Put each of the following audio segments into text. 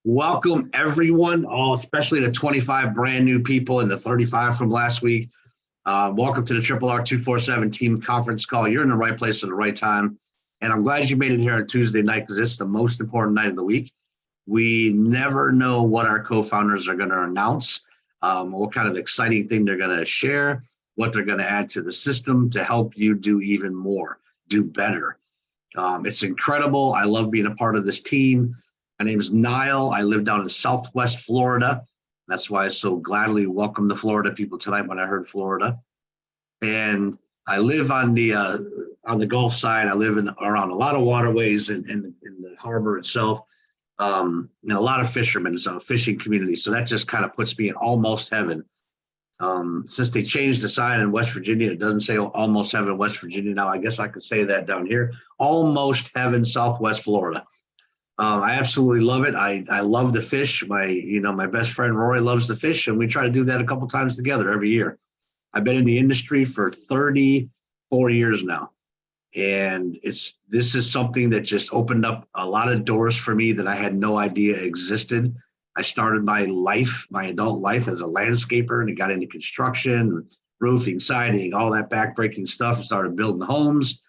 Welcome, everyone, especially the 25 brand new people and the 35 from last week. Welcome to the RRR247 team conference call. You're in the right place at the right time. And I'm glad you made it here on Tuesday night because it's the most important night of the week. We never know what our co-founders are going to announce, what kind of exciting thing they're going to share, what they're going to add to the system to help you do even more, do better. It's incredible. I love being a part of this team. My name is Niall. I live down in Southwest Florida. That's why I so gladly welcome the Florida people tonight when I heard Florida. And I live on the Gulf side. I live around a lot of waterways in the harbor itself. A lot of fishermen. It's a fishing community. So that just kind of puts me in almost heaven. Since they changed the sign in West Virginia, it doesn't say almost heaven West Virginia now. I guess I could say that down here. Almost heaven, Southwest Florida. I absolutely love it. I love to fish. My best friend Rory loves to fish, and we try to do that a couple times together every year. I've been in the industry for 34 years now, and this is something that just opened up a lot of doors for me that I had no idea existed. I started my adult life as a landscaper, and I got into construction, roofing, siding, all that backbreaking stuff. I started building homes.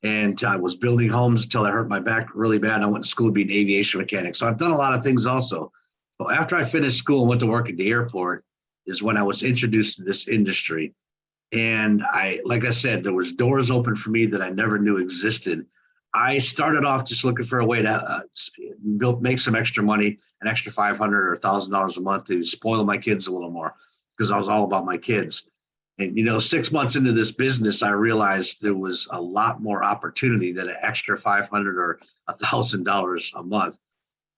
And I was building homes until I hurt my back really bad. I went to school to be an aviation mechanic. So I've done a lot of things also. But after I finished school and went to work at the airport is when I was introduced to this industry. And like I said, there was doors open for me that I never knew existed. I started off just looking for a way to make some extra money, an extra $500 or $1,000 a month to spoil my kids a little more because I was all about my kids. And, 6 months into this business, I realized there was a lot more opportunity than an extra $500 or $1,000 a month.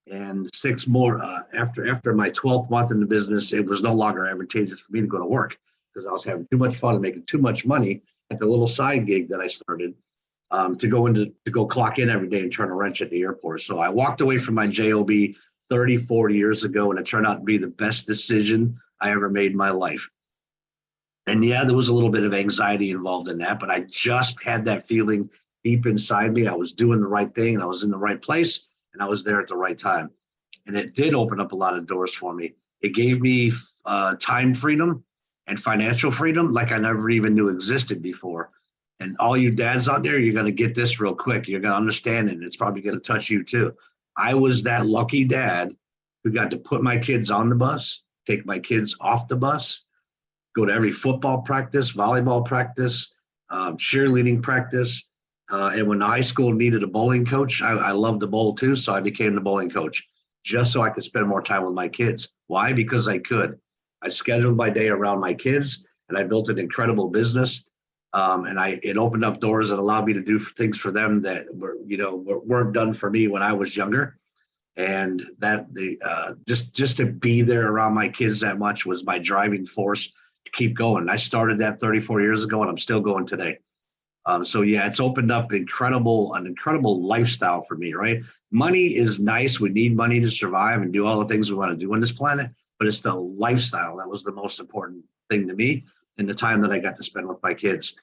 And six more after my 12th month in the business, it was no longer advantageous for me to go to work because I was having too much fun and making too much money at the little side gig that I started to go clock in every day and turn a wrench at the airport. So I walked away from my job 34 years ago, and it turned out to be the best decision I ever made in my life. And yeah, there was a little bit of anxiety involved in that, but I just had that feeling deep inside me. I was doing the right thing and I was in the right place and I was there at the right time. And it did open up a lot of doors for me. It gave me time freedom and financial freedom like I never even knew existed before. And all you dads out there, you're going to get this real quick. You're going to understand it. And it's probably going to touch you too. I was that lucky dad who got to put my kids on the bus, take my kids off the bus, go to every football practice, volleyball practice, cheerleading practice. And when high school needed a bowling coach, I loved to bowl too. So I became the bowling coach just so I could spend more time with my kids. Why? Because I could. I scheduled my day around my kids and I built an incredible business. It opened up doors that allowed me to do things for them that weren't done for me when I was younger. And just to be there around my kids that much was my driving force to keep going. I started that 34 years ago and I'm still going today. It's opened up an incredible lifestyle for me, right? Money is nice. We need money to survive and do all the things we want to do on this planet, but it's the lifestyle that was the most important thing to me in the time that I got to spend with my kids.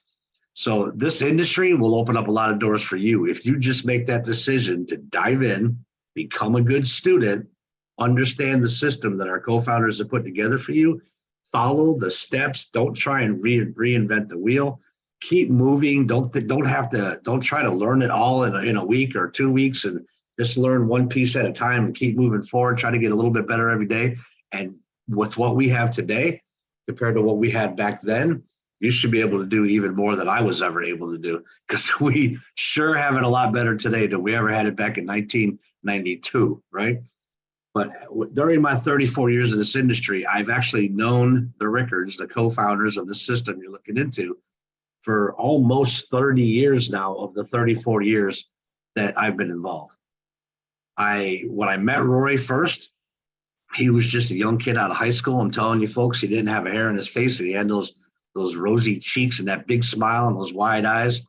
So this industry will open up a lot of doors for you. If you just make that decision to dive in, become a good student, understand the system that our co-founders have put together for you, follow the steps. Don't try and reinvent the wheel. Keep moving. Don't try to learn it all in a week or 2 weeks, and just learn one piece at a time and keep moving forward. Try to get a little bit better every day. And with what we have today compared to what we had back then, you should be able to do even more than I was ever able to do, because we sure have it a lot better today than we ever had it back in 1992, right? But during my 34 years in this industry, I've actually known the Rickards, the co-founders of the system you're looking into, for almost 30 years now of the 34 years that I've been involved. When I met Rory first, he was just a young kid out of high school. I'm telling you folks, he didn't have a hair in his face. And he had those rosy cheeks and that big smile and those wide eyes.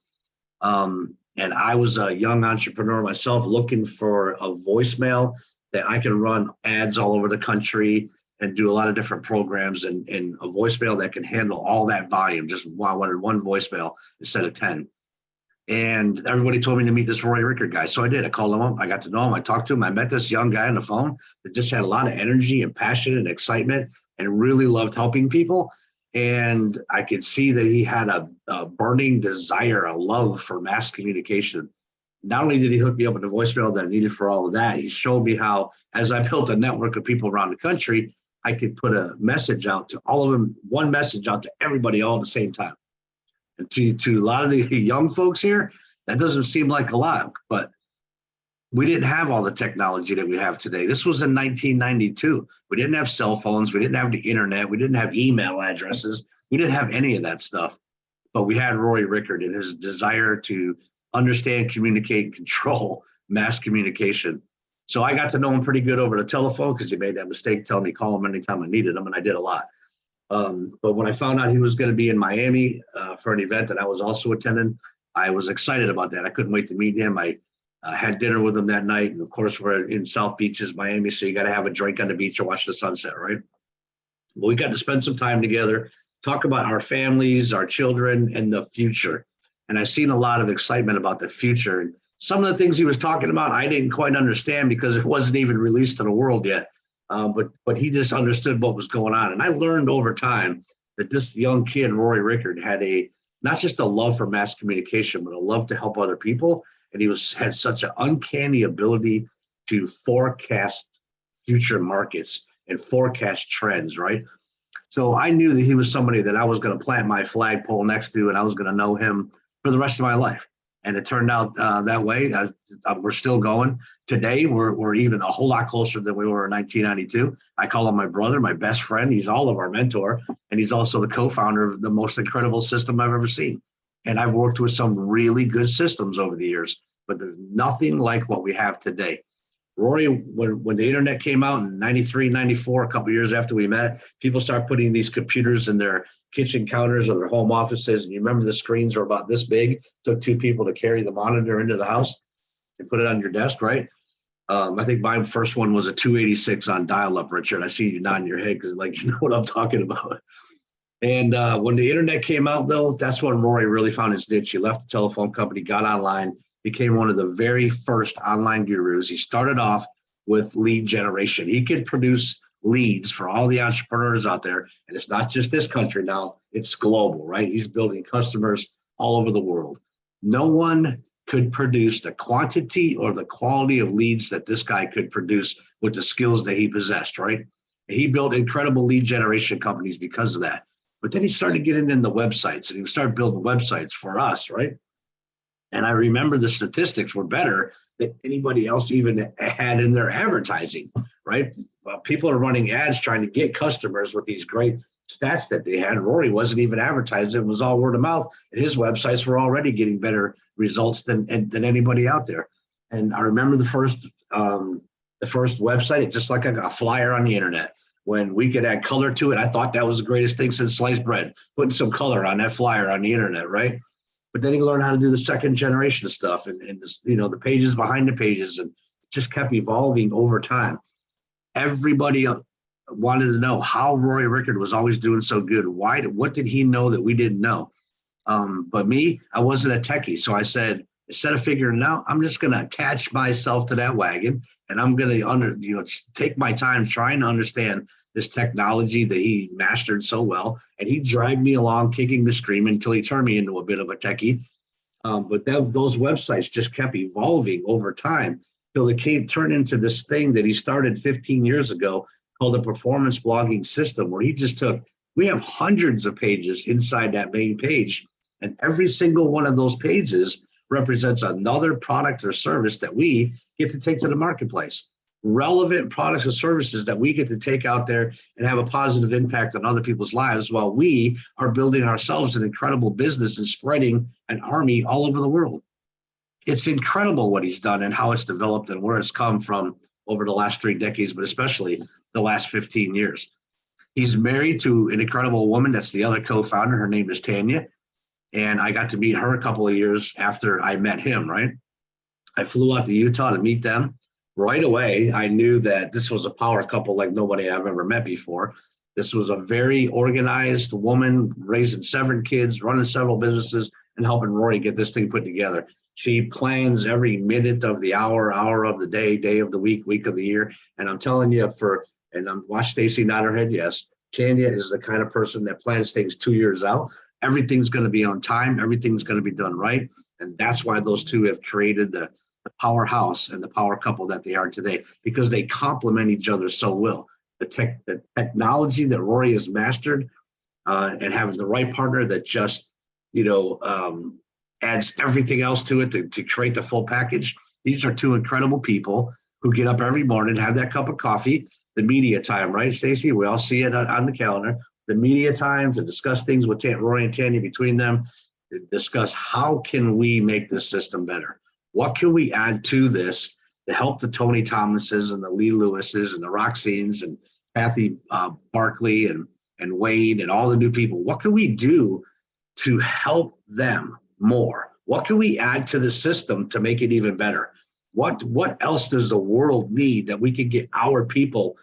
And I was a young entrepreneur myself looking for a voicemail that I can run ads all over the country and do a lot of different programs, and a voicemail that can handle all that volume. I wanted one voicemail instead of 10. And everybody told me to meet this Rory Rickard guy. So I did. I called him up. I got to know him. I talked to him. I met this young guy on the phone that just had a lot of energy and passion and excitement and really loved helping people. And I could see that he had a burning desire, a love for mass communication. Not only did he hook me up with the voicemail that I needed for all of that, he showed me how, as I built a network of people around the country, I could put a message out to all of them, one message out to everybody all at the same time. And to a lot of the young folks here, that doesn't seem like a lot, but we didn't have all the technology that we have today. This was in 1992. We didn't have cell phones. We didn't have the internet. We didn't have email addresses. We didn't have any of that stuff. But we had Rory Rickard and his desire to understand, communicate, control mass communication. So I got to know him pretty good over the telephone because he made that mistake telling me call him anytime I needed him, and I did a lot. But when I found out he was going to be in Miami for an event that I was also attending, I was excited about that. I couldn't wait to meet him. I had dinner with him that night. And of course, we're in South Beaches, Miami, so you got to have a drink on the beach or watch the sunset, right? But we got to spend some time together, talk about our families, our children, and the future. And I've seen a lot of excitement about the future. And some of the things he was talking about, I didn't quite understand because it wasn't even released to the world yet. But he just understood what was going on. And I learned over time that this young kid, Rory Rickard, had not just a love for mass communication, but a love to help other people. And he had such an uncanny ability to forecast future markets and forecast trends, right? So I knew that he was somebody that I was going to plant my flagpole next to, and I was going to know him for the rest of my life. And it turned out that way. We're still going. Today, we're even a whole lot closer than we were in 1992. I call him my brother, my best friend. He's all of our mentor, and he's also the co-founder of the most incredible system I've ever seen. And I've worked with some really good systems over the years, but there's nothing like what we have today. Rory, when the internet came out in 93, 94, a couple of years after we met, people started putting these computers in their kitchen counters or their home offices. And you remember the screens were about this big. It took two people to carry the monitor into the house and put it on your desk, right? I think my first one was a 286 on dial-up, Richard. I see you nodding your head because you know what I'm talking about. And when the internet came out, though, that's when Rory really found his niche. He left the telephone company, got online, became one of the very first online gurus. He started off with lead generation. He could produce leads for all the entrepreneurs out there. And it's not just this country now, it's global, right? He's building customers all over the world. No one could produce the quantity or the quality of leads that this guy could produce with the skills that he possessed, right? And he built incredible lead generation companies because of that. But then he started getting into websites, and he started building websites for us, right? And I remember the statistics were better than anybody else even had in their advertising, right? Well, people are running ads trying to get customers with these great stats that they had. Rory wasn't even advertising. It was all word of mouth. And his websites were already getting better results than anybody out there. And I remember the first website, it's just like a flyer on the internet. When we could add color to it, I thought that was the greatest thing since sliced bread, putting some color on that flyer on the internet, right? But then he learned how to do the second generation of stuff and the pages behind the pages, and just kept evolving over time. Everybody wanted to know how Rory Rickard was always doing so good. What did he know that we didn't know? But me, I wasn't a techie. So I said, instead of figuring it out, I'm just going to attach myself to that wagon, and I'm going to take my time trying to understand this technology that he mastered so well. And he dragged me along, kicking and screaming, until he turned me into a bit of a techie. But those websites just kept evolving over time till it turned into this thing that he started 15 years ago called a performance blogging system, where we have hundreds of pages inside that main page, and every single one of those pages represents another product or service that we get to take to the marketplace. Relevant products and services that we get to take out there and have a positive impact on other people's lives, while we are building ourselves an incredible business and spreading an army all over the world. It's incredible what he's done and how it's developed and where it's come from over the last 3 decades, but especially the last 15 years. He's married to an incredible woman. That's the other co-founder. Her name is Tanya. And I got to meet her a couple of years after I met him, right? I flew out to Utah to meet them. Right away, I knew that this was a power couple like nobody I've ever met before. This was a very organized woman raising 7 kids, running several businesses, and helping Rory get this thing put together. She plans every minute of the hour, hour of the day, day of the week, week of the year. And I'm telling you, and I'm watch Stacy nod her head, yes. Tanya is the kind of person that plans things 2 years out. Everything's going to be on time. Everything's going to be done right. And that's why those two have created the powerhouse and the power couple that they are today, because they complement each other so well. The technology that Rory has mastered, and having the right partner that just, adds everything else to it to create the full package. These are two incredible people who get up every morning, have that cup of coffee, the media time, right, Stacy? We all see it on the calendar. The media time to discuss things with Rory and Tanya between them, to discuss how can we make this system better? What can we add to this to help the Tony Thomases and the Lee Lewises and the Roxines and Kathy Barkley and Wayne and all the new people? What can we do to help them more? What can we add to the system to make it even better? What else does the world need that we can get our people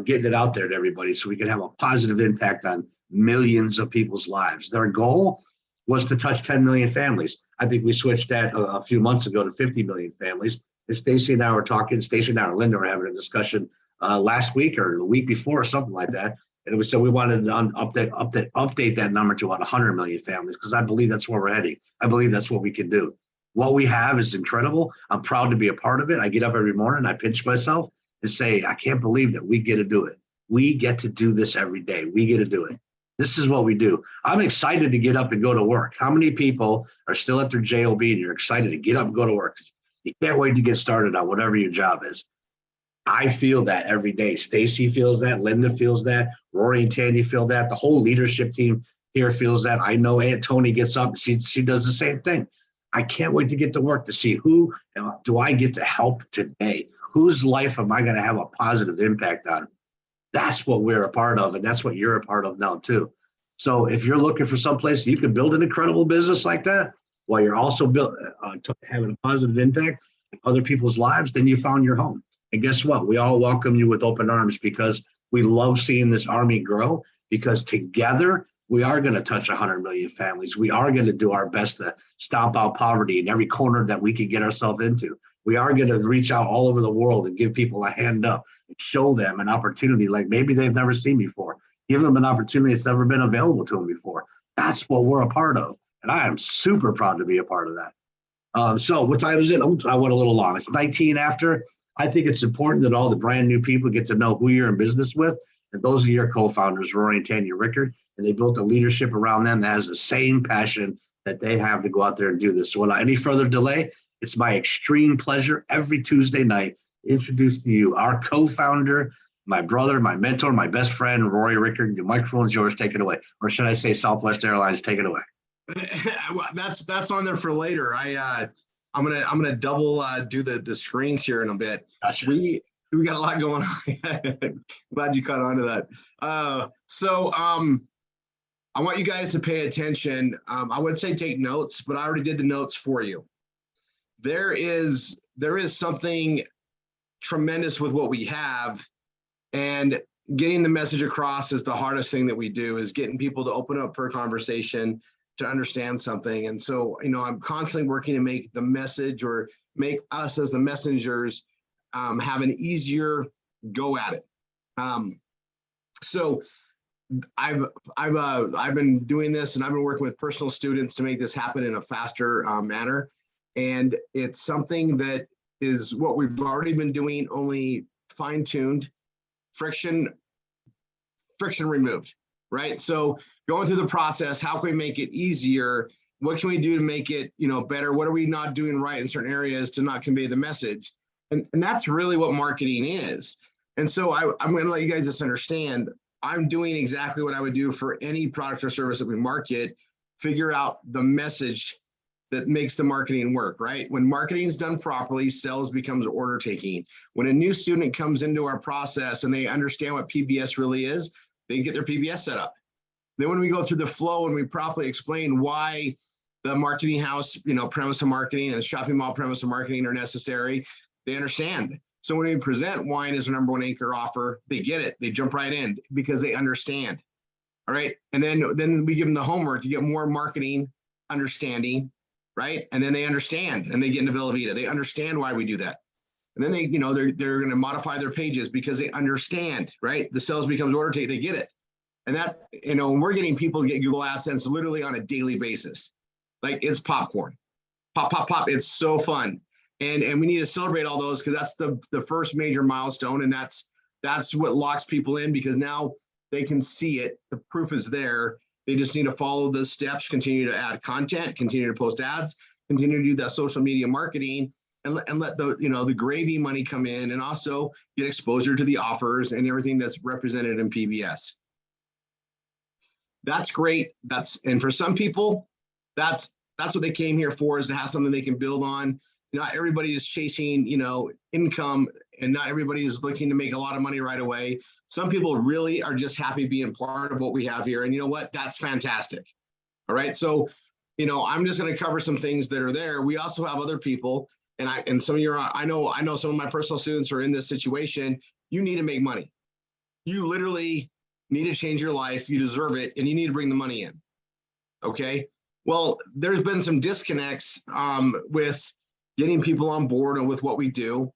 getting it out there to everybody so we can have a positive impact on millions of people's lives? Their goal was to touch 10 million families. I think we switched that a few months ago to 50 million families. And Stacy and I were talking, Stacy and I and Linda were having a discussion last week or the week before or something like that. And we said we wanted to update that number to about 100 million families, because I believe that's where we're heading. I believe that's what we can do. What we have is incredible. I'm proud to be a part of it. I get up every morning, I pinch myself and say, I can't believe that we get to do it. We get to do this every day. We get to do it. This is what we do. I'm excited to get up and go to work. How many people are still at their job and you're excited to get up and go to work? You can't wait to get started on whatever your job is. I feel that every day. Stacy feels that. Linda feels that. Rory and Tanya feel that. The whole leadership team here feels that. I know Aunt Tony gets up. She does the same thing. I can't wait to get to work to see who do I get to help today? Whose life am I going to have a positive impact on? That's what we're a part of, and that's what you're a part of now too. So if you're looking for someplace you can build an incredible business like that, while you're also having a positive impact in other people's lives, then you found your home. And guess what? We all welcome you with open arms, because we love seeing this army grow, because together we are going to touch 100 million families. We are going to do our best to stomp out poverty in every corner that we can get ourselves into. We are going to reach out all over the world and give people a hand up and show them an opportunity like maybe they've never seen before. Give them an opportunity that's never been available to them before. That's what we're a part of. And I am super proud to be a part of that. So what time is it? I went a little long. It's 19 after. I think it's important that all the brand new people get to know who you're in business with. And those are your co-founders, Rory and Tanya Rickard. And they built a leadership around them that has the same passion that they have to go out there and do this. So without any further delay, it's my extreme pleasure every Tuesday night to introduce to you our co-founder, my brother, my mentor, my best friend, Rory Rickard. The microphone's yours. Take it away. Or should I say Southwest Airlines? Take it away. That's on there for later. I'm gonna double do the screens here in a bit. Gotcha. We got a lot going on. Glad you caught on to that. So I want you guys to pay attention. I would say take notes, but I already did the notes for you. There is something tremendous with what we have, and getting the message across is the hardest thing that we do, is getting people to open up for a conversation, to understand something. And so, I'm constantly working to make the message, or make us as the messengers have an easier go at it. So I've been doing this, and I've been working with personal students to make this happen in a faster manner. And it's something that is what we've already been doing, only fine-tuned, friction removed, right? So going through the process, how can we make it easier? What can we do to make it, better? What are we not doing right in certain areas to not convey the message? And that's really what marketing is. And so I'm going to let you guys just understand, I'm doing exactly what I would do for any product or service that we market. Figure out the message that makes the marketing work, right? When marketing is done properly, sales becomes order taking. When a new student comes into our process and they understand what PBS really is, they get their PBS set up. Then when we go through the flow and we properly explain why the marketing house, premise of marketing and the shopping mall premise of marketing are necessary, they understand. So when we present wine as a number one anchor offer, they get it. They jump right in because they understand. All right. And then we give them the homework to get more marketing understanding, right? And then they understand and they get into Velveeta. They understand why we do that. And then they, they're going to modify their pages because they understand, right? The sales becomes order take, they get it. And that, we're getting people to get Google AdSense literally on a daily basis. Like it's popcorn, pop, pop, pop. It's so fun. And we need to celebrate all those because that's the first major milestone. And that's what locks people in because now they can see it. The proof is there. They just need to follow the steps, continue to add content, continue to post ads, continue to do that social media marketing, and let the gravy money come in, and also get exposure to the offers and everything that's represented in PBS. That's great. And for some people, that's what they came here for, is to have something they can build on. Not everybody is chasing, income, and not everybody is looking to make a lot of money right away. Some people really are just happy being part of what we have here. And you know what? That's fantastic. All right. So, I'm just going to cover some things that are there. We also have other people, and some of I know some of my personal students are in this situation. You need to make money. You literally need to change your life. You deserve it. And you need to bring the money in. Okay. Well, there's been some disconnects with getting people on board and with what we do.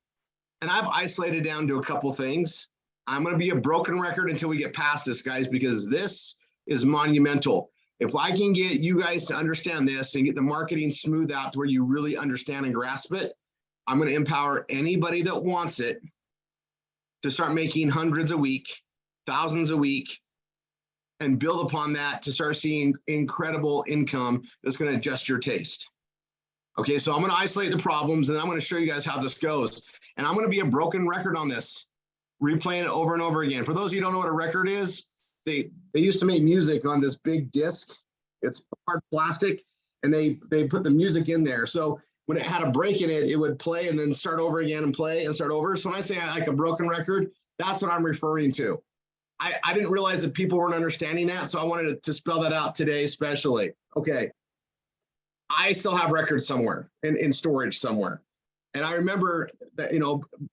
And I've isolated down to a couple things. I'm going to be a broken record until we get past this, guys, because this is monumental. If I can get you guys to understand this and get the marketing smooth out to where you really understand and grasp it, I'm going to empower anybody that wants it to start making hundreds a week, thousands a week, and build upon that to start seeing incredible income that's going to adjust your taste. Okay, so I'm going to isolate the problems, and I'm going to show you guys how this goes. And I'm going to be a broken record on this, replaying it over and over again. For those of you who don't know what a record is, they used to make music on this big disc. It's hard plastic, and they put the music in there. So when it had a break in it, it would play and then start over again and play and start over. So when I say I like a broken record, that's what I'm referring to. I didn't realize that people weren't understanding that, so I wanted to spell that out today especially. Okay. I still have records somewhere in storage somewhere. And I remember that,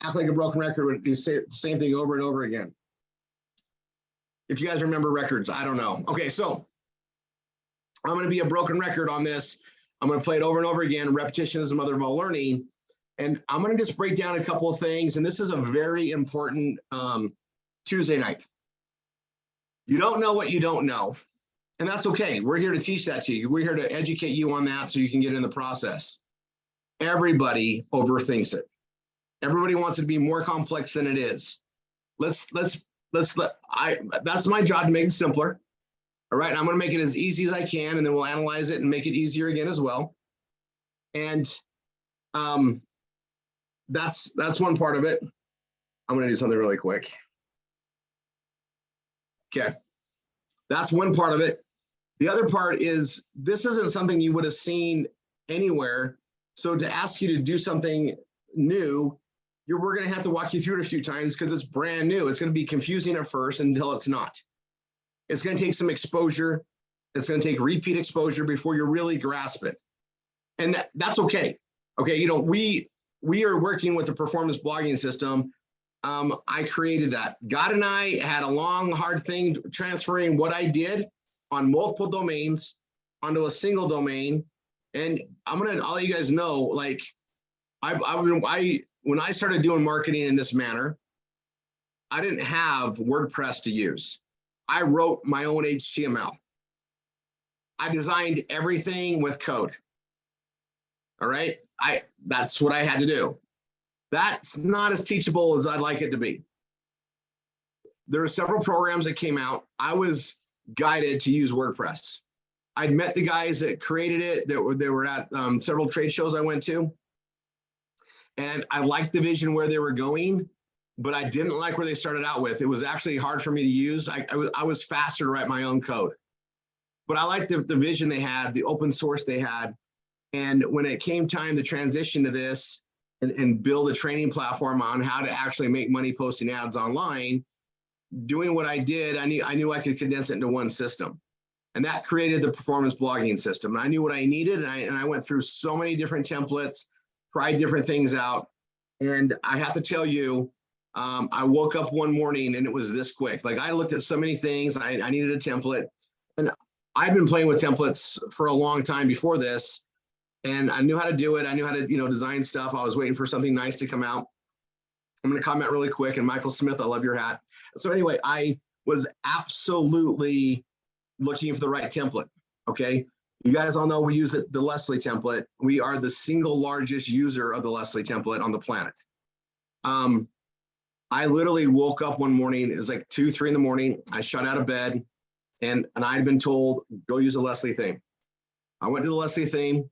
act like a broken record would do the same thing over and over again. If you guys remember records, I don't know. Okay, so I'm going to be a broken record on this. I'm going to play it over and over again. Repetition is the mother of all learning. And I'm going to just break down a couple of things. And this is a very important Tuesday night. You don't know what you don't know. And that's okay. We're here to teach that to you. We're here to educate you on that so you can get in the process. Everybody overthinks it. Everybody wants it to be more complex than it is. That's my job to make it simpler. All right. And I'm going to make it as easy as I can, and then we'll analyze it and make it easier again as well. And that's one part of it. I'm going to do something really quick. Okay. That's one part of it. The other part is this isn't something you would have seen anywhere. So to ask you to do something new, we're going to have to walk you through it a few times because it's brand new. It's going to be confusing at first until it's not. It's going to take some exposure. It's going to take repeat exposure before you really grasp it. And that's okay. Okay, we are working with the performance blogging system. I created that. God and I had a long, hard thing transferring what I did on multiple domains onto a single domain. And I'll let you guys know, like, when I started doing marketing in this manner, I didn't have WordPress to use. I wrote my own HTML. I designed everything with code. All right. That's what I had to do. That's not as teachable as I'd like it to be. There are several programs that came out. I was guided to use WordPress. I'd met the guys that created it. They were at several trade shows I went to. And I liked the vision where they were going, but I didn't like where they started out with. It was actually hard for me to use. I was faster to write my own code. But I liked the vision they had, the open source they had. And when it came time to transition to this and build a training platform on how to actually make money posting ads online, doing what I did, I knew I could condense it into one system. And that created the performance blogging system. And I knew what I needed, and I went through so many different templates, tried different things out. And I have to tell you, I woke up one morning and it was this quick. Like, I looked at so many things, I needed a template. And I've been playing with templates for a long time before this, and I knew how to do it. I knew how to, design stuff. I was waiting for something nice to come out. I'm going to comment really quick. And Michael Smith, I love your hat. So anyway, I was absolutely looking for the right template. Okay. You guys all know we use the Leslie template. We are the single largest user of the Leslie template on the planet. I literally woke up one morning, it was like 2, 3 in the morning. I shot out of bed and I'd been told, go use the Leslie theme. I went to the Leslie theme.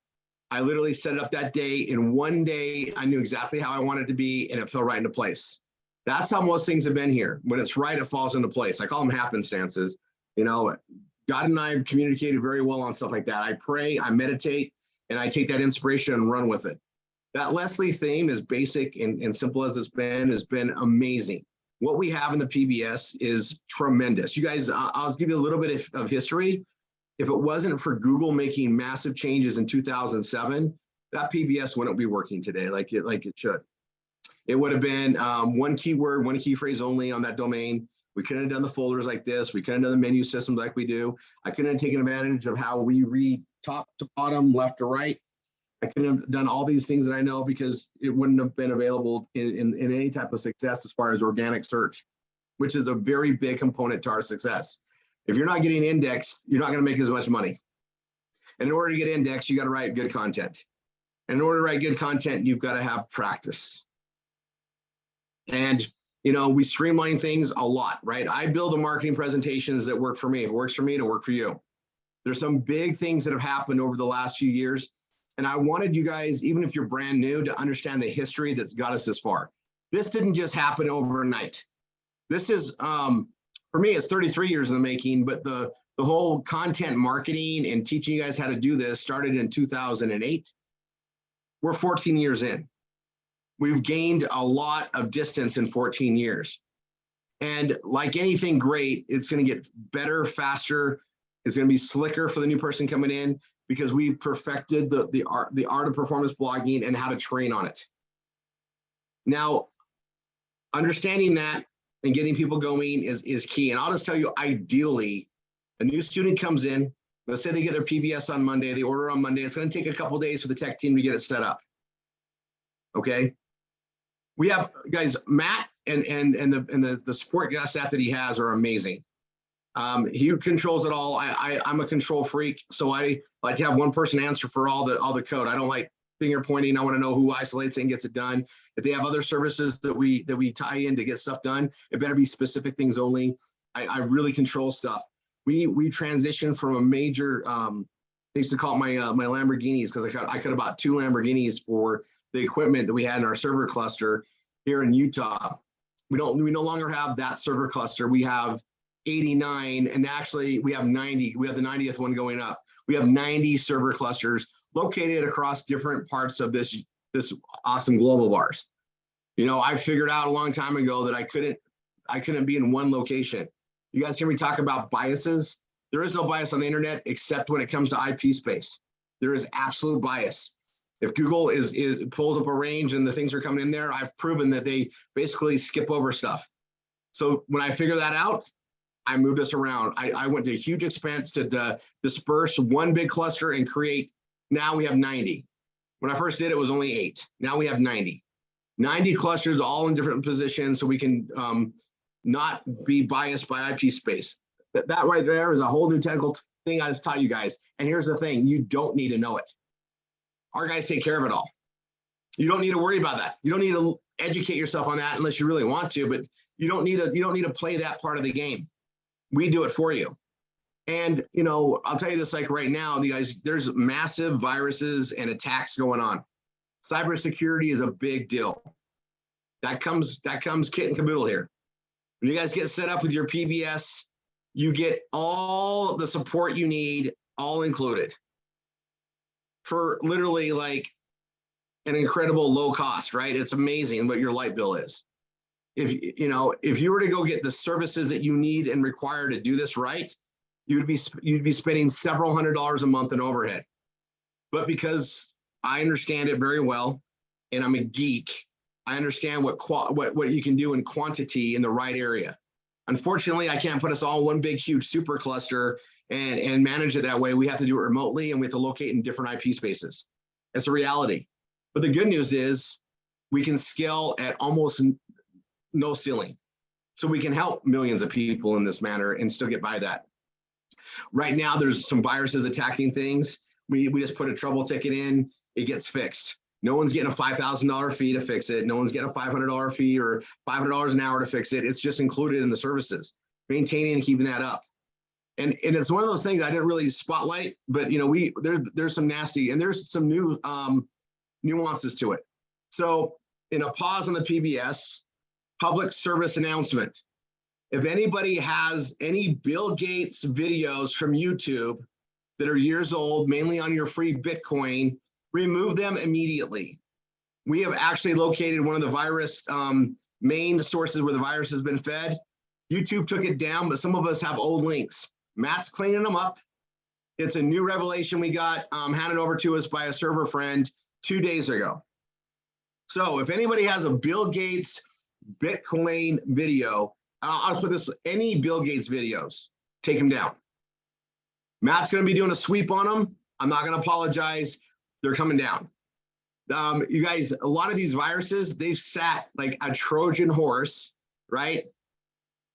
I literally set it up that day. In one day, I knew exactly how I wanted it to be, and it fell right into place. That's how most things have been here. When it's right, it falls into place. I call them happenstances. God and I have communicated very well on stuff like that. I pray, I meditate, and I take that inspiration and run with it. That Leslie theme, as basic and simple as it's been, has been amazing. What we have in the PBS is tremendous. You guys, I'll give you a little bit of history. If it wasn't for Google making massive changes in 2007, that PBS wouldn't be working today like it should. It would have been one keyword, one key phrase only on that domain. We couldn't have done the folders like this. We couldn't have done the menu systems like we do. I couldn't have taken advantage of how we read top to bottom, left to right. I couldn't have done all these things that I know because it wouldn't have been available in any type of success as far as organic search, which is a very big component to our success. If you're not getting indexed, you're not going to make as much money. And in order to get indexed, you got to write good content. And in order to write good content, you've got to have practice. And, we streamline things a lot, right? I build the marketing presentations that work for me. If it works for me, it'll work for you. There's some big things that have happened over the last few years. And I wanted you guys, even if you're brand new, to understand the history that's got us this far. This didn't just happen overnight. This is, for me, it's 33 years in the making, but the whole content marketing and teaching you guys how to do this started in 2008. We're 14 years in. We've gained a lot of distance in 14 years. And like anything great, it's going to get better, faster. It's going to be slicker for the new person coming in because we've perfected the art of performance blogging and how to train on it. Now, understanding that and getting people going is key. And I'll just tell you, ideally, a new student comes in, let's say they get their PBS on Monday, they order on Monday. It's going to take a couple of days for the tech team to get it set up. Okay. We have guys, Matt and the support staff that he has are amazing. He controls it all. I'm a control freak, so I like to have one person answer for all the code. I don't like finger pointing. I want to know who isolates it and gets it done. If they have other services that we tie in to get stuff done, it better be specific things only. I really control stuff. We transitioned from a major. I used to call it my Lamborghinis because I could about 2 Lamborghinis for the equipment that we had in our server cluster here in Utah. We no longer have that server cluster. We have 89, and actually we have 90. We have the 90th one going up. We have 90 server clusters located across different parts of this awesome global bars. I figured out a long time ago that I couldn't be in one location. You guys hear me talk about biases? There is no bias on the internet except when it comes to IP space. There is absolute bias. If Google pulls up a range and the things are coming in there, I've proven that they basically skip over stuff. So when I figure that out, I moved us around. I went to a huge expense to disperse one big cluster and create. Now we have 90. When I first did it was only 8. Now we have 90. 90 clusters all in different positions so we can not be biased by IP space. That right there is a whole new technical thing I just taught you guys. And here's the thing, you don't need to know it. Our guys take care of it all. You don't need to worry about that. You don't need to educate yourself on that unless you really want to, but you don't need to play that part of the game. We do it for you. And, I'll tell you this, like right now, there's massive viruses and attacks going on. Cybersecurity is a big deal. That comes kit and caboodle here. When you guys get set up with your PBS, you get all the support you need, all included, for literally like an incredible low cost, right? It's amazing what your light bill is. If you were to go get the services that you need and require to do this right, you'd be spending several $100s a month in overhead. But because I understand it very well, and I'm a geek, I understand what you can do in quantity in the right area. Unfortunately, I can't put us all in one big, huge super cluster and manage it that way. We have to do it remotely, and we have to locate in different IP spaces. It's a reality. But the good news is we can scale at almost no ceiling. So we can help millions of people in this manner and still get by that. Right now, there's some viruses attacking things. We just put a trouble ticket in, it gets fixed. No one's getting a $5,000 fee to fix it. No one's getting a $500 fee or $500 an hour to fix it. It's just included in the services, maintaining and keeping that up. And it's one of those things I didn't really spotlight, but there's some nasty, and there's some new nuances to it. So in a pause on the PBS, public service announcement. If anybody has any Bill Gates videos from YouTube that are years old, mainly on your free Bitcoin, remove them immediately. We have actually located one of the virus main sources where the virus has been fed. YouTube took it down, but some of us have old links. Matt's cleaning them up. It's a new revelation we got handed over to us by a server friend 2 days ago. So if anybody has a Bill Gates Bitcoin video, I'll just put this, any Bill Gates videos, take them down. Matt's going to be doing a sweep on them. I'm not going to apologize. They're coming down. You guys, a lot of these viruses, they've sat like a Trojan horse, right?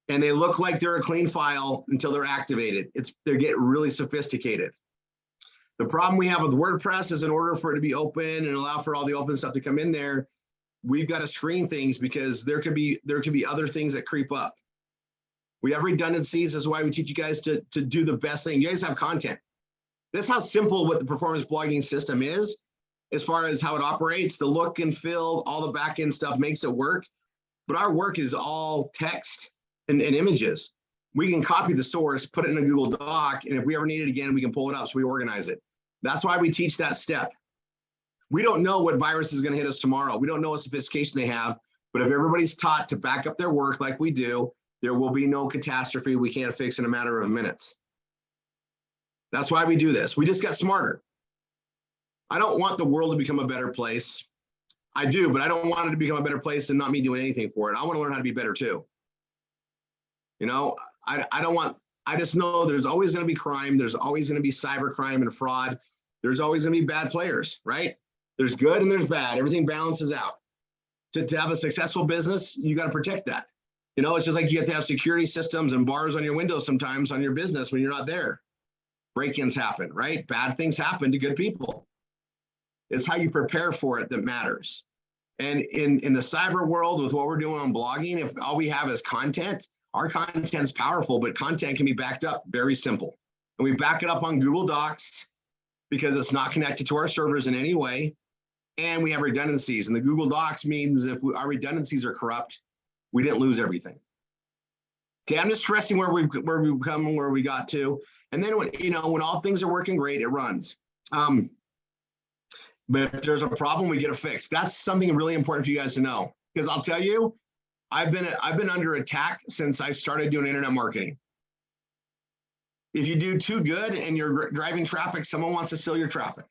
And they look like they're a clean file until they're activated. They get really sophisticated. The problem we have with WordPress is in order for it to be open and allow for all the open stuff to come in there, we've got to screen things because there could be other things that creep up. We have redundancies. This is why we teach you guys to do the best thing. You guys have content. That's how simple what the performance blogging system is, as far as how it operates. The look and feel, all the back end stuff makes it work. But our work is all text and images. We can copy the source, put it in a Google Doc, and if we ever need it again, we can pull it up, so we organize it. That's why we teach that step. We don't know what virus is going to hit us tomorrow. We don't know what sophistication they have, but if everybody's taught to back up their work like we do, there will be no catastrophe we can't fix in a matter of minutes. That's why we do this. We just got smarter. I don't want the world to become a better place. I do, but I don't want it to become a better place and not me doing anything for it. I want to learn how to be better too. You know, I just know there's always going to be crime. There's always going to be cyber crime and fraud. There's always going to be bad players, right? There's good and there's bad. Everything balances out. To have a successful business, you got to protect that. You know, it's just like you have to have security systems and bars on your windows sometimes on your business when you're not there. Break-ins happen, right? Bad things happen to good people. It's how you prepare for it that matters. And in the cyber world, with what we're doing on blogging, if all we have is content, our content's powerful, but content can be backed up very simple. And we back it up on Google Docs because it's not connected to our servers in any way. And we have redundancies. And the Google Docs means if our redundancies are corrupt, we didn't lose everything. Okay, I'm just stressing where we've come and where we got to. And then when all things are working great, it runs. But if there's a problem, we get it fixed. That's something really important for you guys to know. Because I'll tell you, I've been under attack since I started doing internet marketing. If you do too good and you're driving traffic, someone wants to steal your traffic.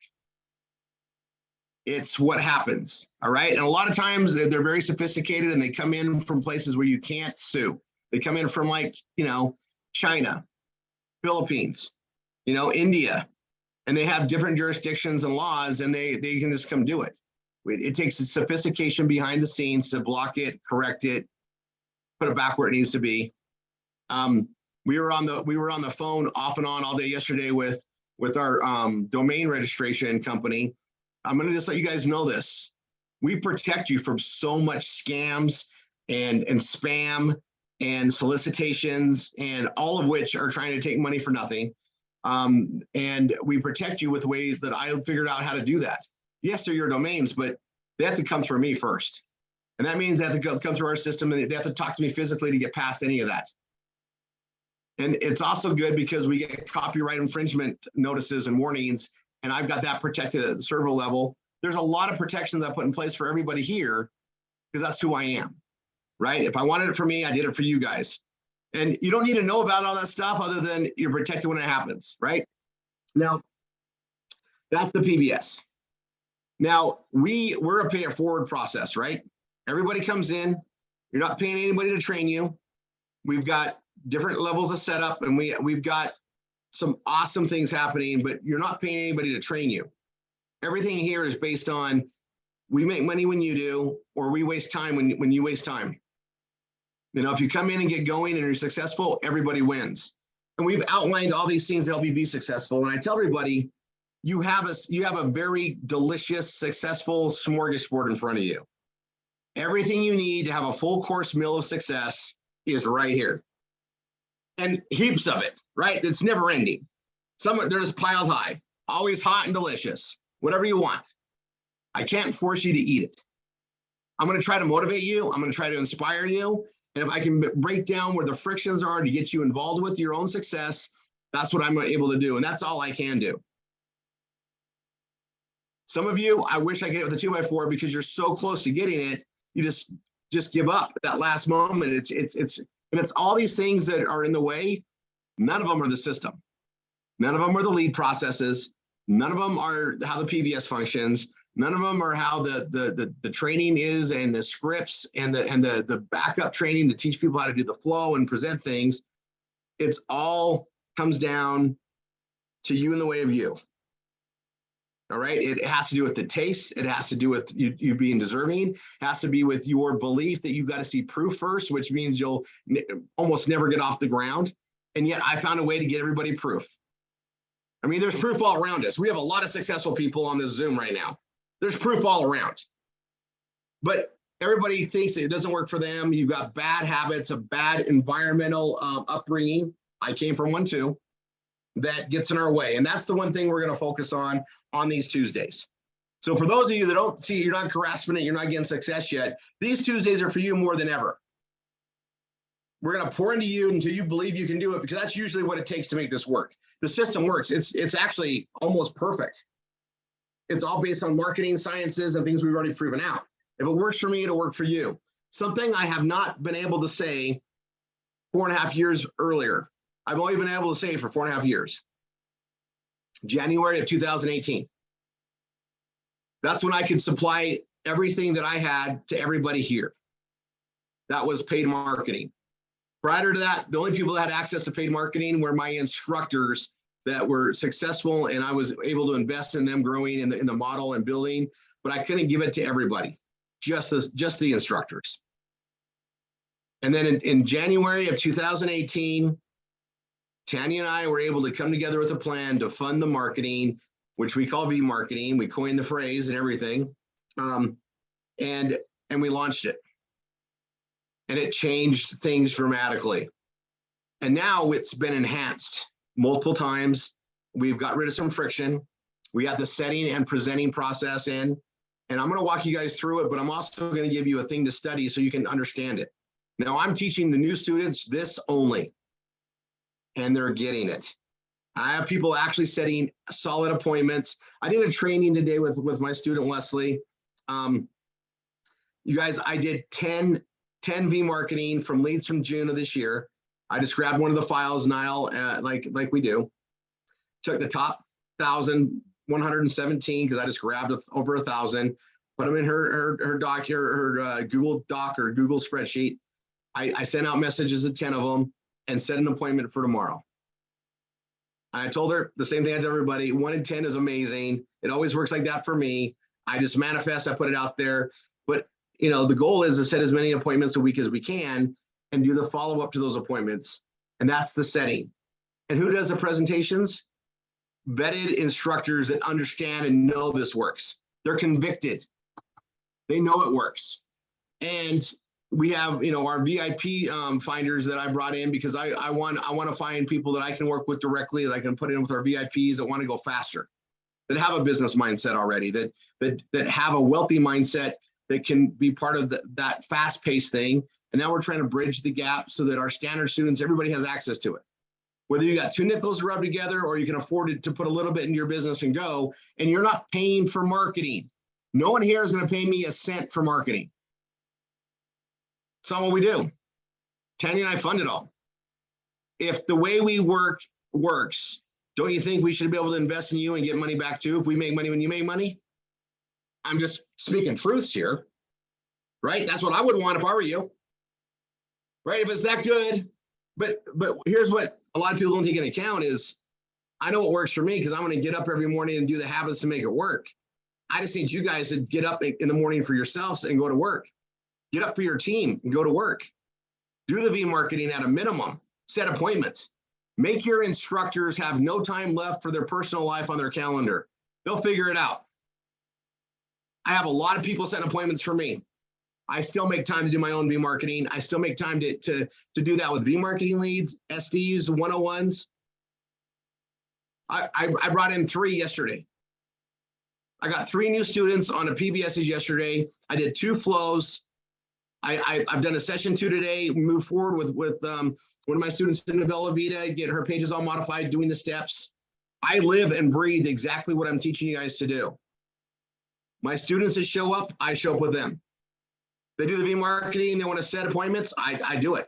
It's what happens, all right? And a lot of times they're very sophisticated and they come in from places where you can't sue. They come in from China, Philippines, India, and they have different jurisdictions and laws, and they can just come do it. It takes sophistication behind the scenes to block it, correct it, put it back where it needs to be. We were on the phone off and on all day yesterday with our domain registration company. I'm going to just let you guys know this. We protect you from so much scams and spam and solicitations, and all of which are trying to take money for nothing. And we protect you with ways that I figured out how to do that. Yes, they're your domains, but they have to come through me first. And that means they have to come through our system, and they have to talk to me physically to get past any of that. And it's also good because we get copyright infringement notices and warnings, and I've got that protected at the server level. There's a lot of protections I put in place for everybody here because that's who I am, right? If I wanted it for me, I did it for you guys. And you don't need to know about all that stuff other than you're protected when it happens, right? Now, that's the PBS. Now, we're a pay-it-forward process, right? Everybody comes in. You're not paying anybody to train you. We've got different levels of setup, and we've got some awesome things happening, but you're not paying anybody to train you. Everything here is based on we make money when you do, or we waste time when you waste time. You know, if you come in and get going and you're successful, everybody wins. And we've outlined all these things to help you be successful. And I tell everybody, you have a very delicious, successful smorgasbord in front of you. Everything you need to have a full course meal of success is right here. And heaps of it, right? It's never ending. They're just piled high, always hot and delicious, whatever you want. I can't force you to eat it. I'm going to try to motivate you. I'm going to try to inspire you. And if I can break down where the frictions are to get you involved with your own success, that's what I'm able to do. And that's all I can do. Some of you, I wish I could get with the 2x4 because you're so close to getting it. You just give up at that last moment. It's all these things that are in the way. None of them are the system. None of them are the lead processes. None of them are how the PBS functions. None of them are how the training is and the scripts and the backup training to teach people how to do the flow and present things. It's all comes down to you in the way of you. All right. It has to do with the taste. It has to do with you being deserving. It has to be with your belief that you've got to see proof first, which means you'll almost never get off the ground. And yet I found a way to get everybody proof. I mean, there's proof all around us. We have a lot of successful people on this Zoom right now. There's proof all around. But everybody thinks it doesn't work for them. You've got bad habits, a bad environmental upbringing. I came from one too. That gets in our way. And that's the one thing we're going to focus on these Tuesdays. So for those of you that don't see, you're not grasping it, you're not getting success yet, these Tuesdays are for you more than ever. We're going to pour into you until you believe you can do it, because that's usually what it takes to make this work. The system works. It's actually almost perfect. It's all based on marketing sciences and things we've already proven out. If it works for me, it'll work for you. Something I have not been able to say 4.5 years earlier. I've only been able to say for 4.5 years. January of 2018. That's when I could supply everything that I had to everybody here. That was paid marketing. Prior to that, the only people that had access to paid marketing were my instructors that were successful, and I was able to invest in them growing in the model and building, but I couldn't give it to everybody, just the instructors. And then in January of 2018, Tanya and I were able to come together with a plan to fund the marketing, which we call V marketing. We coined the phrase and everything, and we launched it. And it changed things dramatically. And now it's been enhanced multiple times. We've got rid of some friction. We got the setting and presenting process in. And I'm going to walk you guys through it, but I'm also going to give you a thing to study so you can understand it. Now, I'm teaching the new students this only, and they're getting it. I have people actually setting solid appointments. I did a training today with my student, Leslie. You guys, I did 10 V marketing from leads from June of this year. I just grabbed one of the files, Niall, like we do. Took the top 1,117 because I just grabbed over 1,000. Put them in her doc here, her Google Doc or Google spreadsheet. I sent out messages to 10 of them and set an appointment for tomorrow. I told her the same thing I tell everybody. 1 in 10 is amazing. It always works like that for me. I just manifest. I put it out there. But you know, the goal is to set as many appointments a week as we can and do the follow-up to those appointments. And that's the setting. And who does the presentations? Vetted instructors that understand and know this works. They're convicted. They know it works. And we have, you know, our VIP finders that I brought in because I want to find people that I can work with directly, that I can put in with our VIPs that want to go faster, that have a business mindset already, that have a wealthy mindset, that can be part of that fast-paced thing. And now we're trying to bridge the gap so that our standard students, everybody has access to it. Whether you got 2 nickels to rub together or you can afford it to put a little bit in your business and go, and you're not paying for marketing. No one here is going to pay me a cent for marketing. It's not what we do. Tanya and I fund it all. If the way we work works, don't you think we should be able to invest in you and get money back too if we make money when you make money? I'm just speaking truths here, right? That's what I would want if I were you, right? If it's that good, but here's what a lot of people don't take into account is I know what works for me because I'm going to get up every morning and do the habits to make it work. I just need you guys to get up in the morning for yourselves and go to work. Get up for your team and go to work. Do the V marketing at a minimum. Set appointments. Make your instructors have no time left for their personal life on their calendar. They'll figure it out. I have a lot of people setting appointments for me. I still make time to do my own V marketing. I still make time to do that with V marketing leads, SDs, 101s. I brought in 3 yesterday. I got 3 new students on a PBSs yesterday. I did 2 flows. I've done a session 2 today. Move forward with one of my students in Bella Vita, get her pages all modified, doing the steps. I live and breathe exactly what I'm teaching you guys to do. My students that show up, I show up with them. They do the V marketing, they want to set appointments, I do it.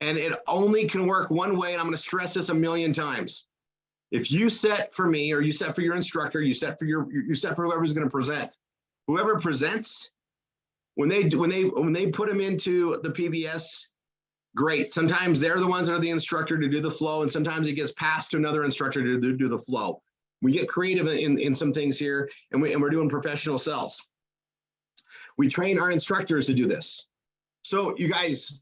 And it only can work one way, and I'm going to stress this a million times. If you set for me, or you set for your instructor, you set for whoever's going to present. Whoever presents, when they put them into the PBS, great. Sometimes they're the ones that are the instructor to do the flow, and sometimes it gets passed to another instructor to do the flow. We get creative in some things here, and we're doing professional sells. We train our instructors to do this. So you guys,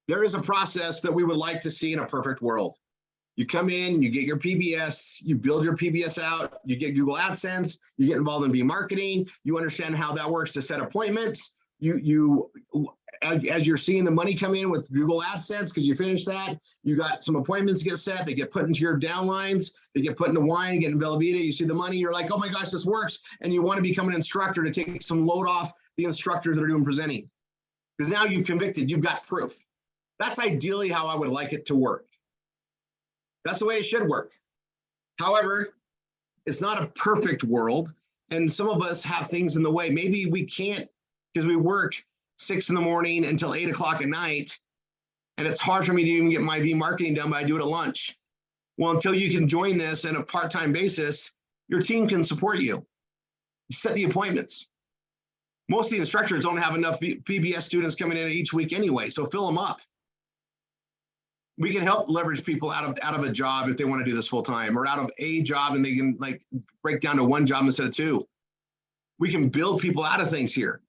there is a process that we would like to see in a perfect world. You come in, you get your PBS, you build your PBS out, you get Google AdSense, you get involved in marketing, you understand how that works to set appointments. As you're seeing the money come in with Google AdSense, because you finish that, you got some appointments get set, they get put into your downlines, they get put into wine, get in Bella Vita, you see the money, you're like, oh my gosh, this works. And you want to become an instructor to take some load off the instructors that are doing presenting. Because now you've convicted, you've got proof. That's ideally how I would like it to work. That's the way it should work. However, it's not a perfect world, and some of us have things in the way. Maybe we can't, because we work 6 in the morning until 8 o'clock at night, and it's hard for me to even get my V marketing done, but I do it at lunch. Well, until you can join this on a part-time basis, your team can support you. Set the appointments. Most of the instructors don't have enough PBS students coming in each week anyway, so fill them up. We can help leverage people out of a job if they want to do this full time, or out of a job and they can like break down to 1 job instead of 2. We can build people out of things here.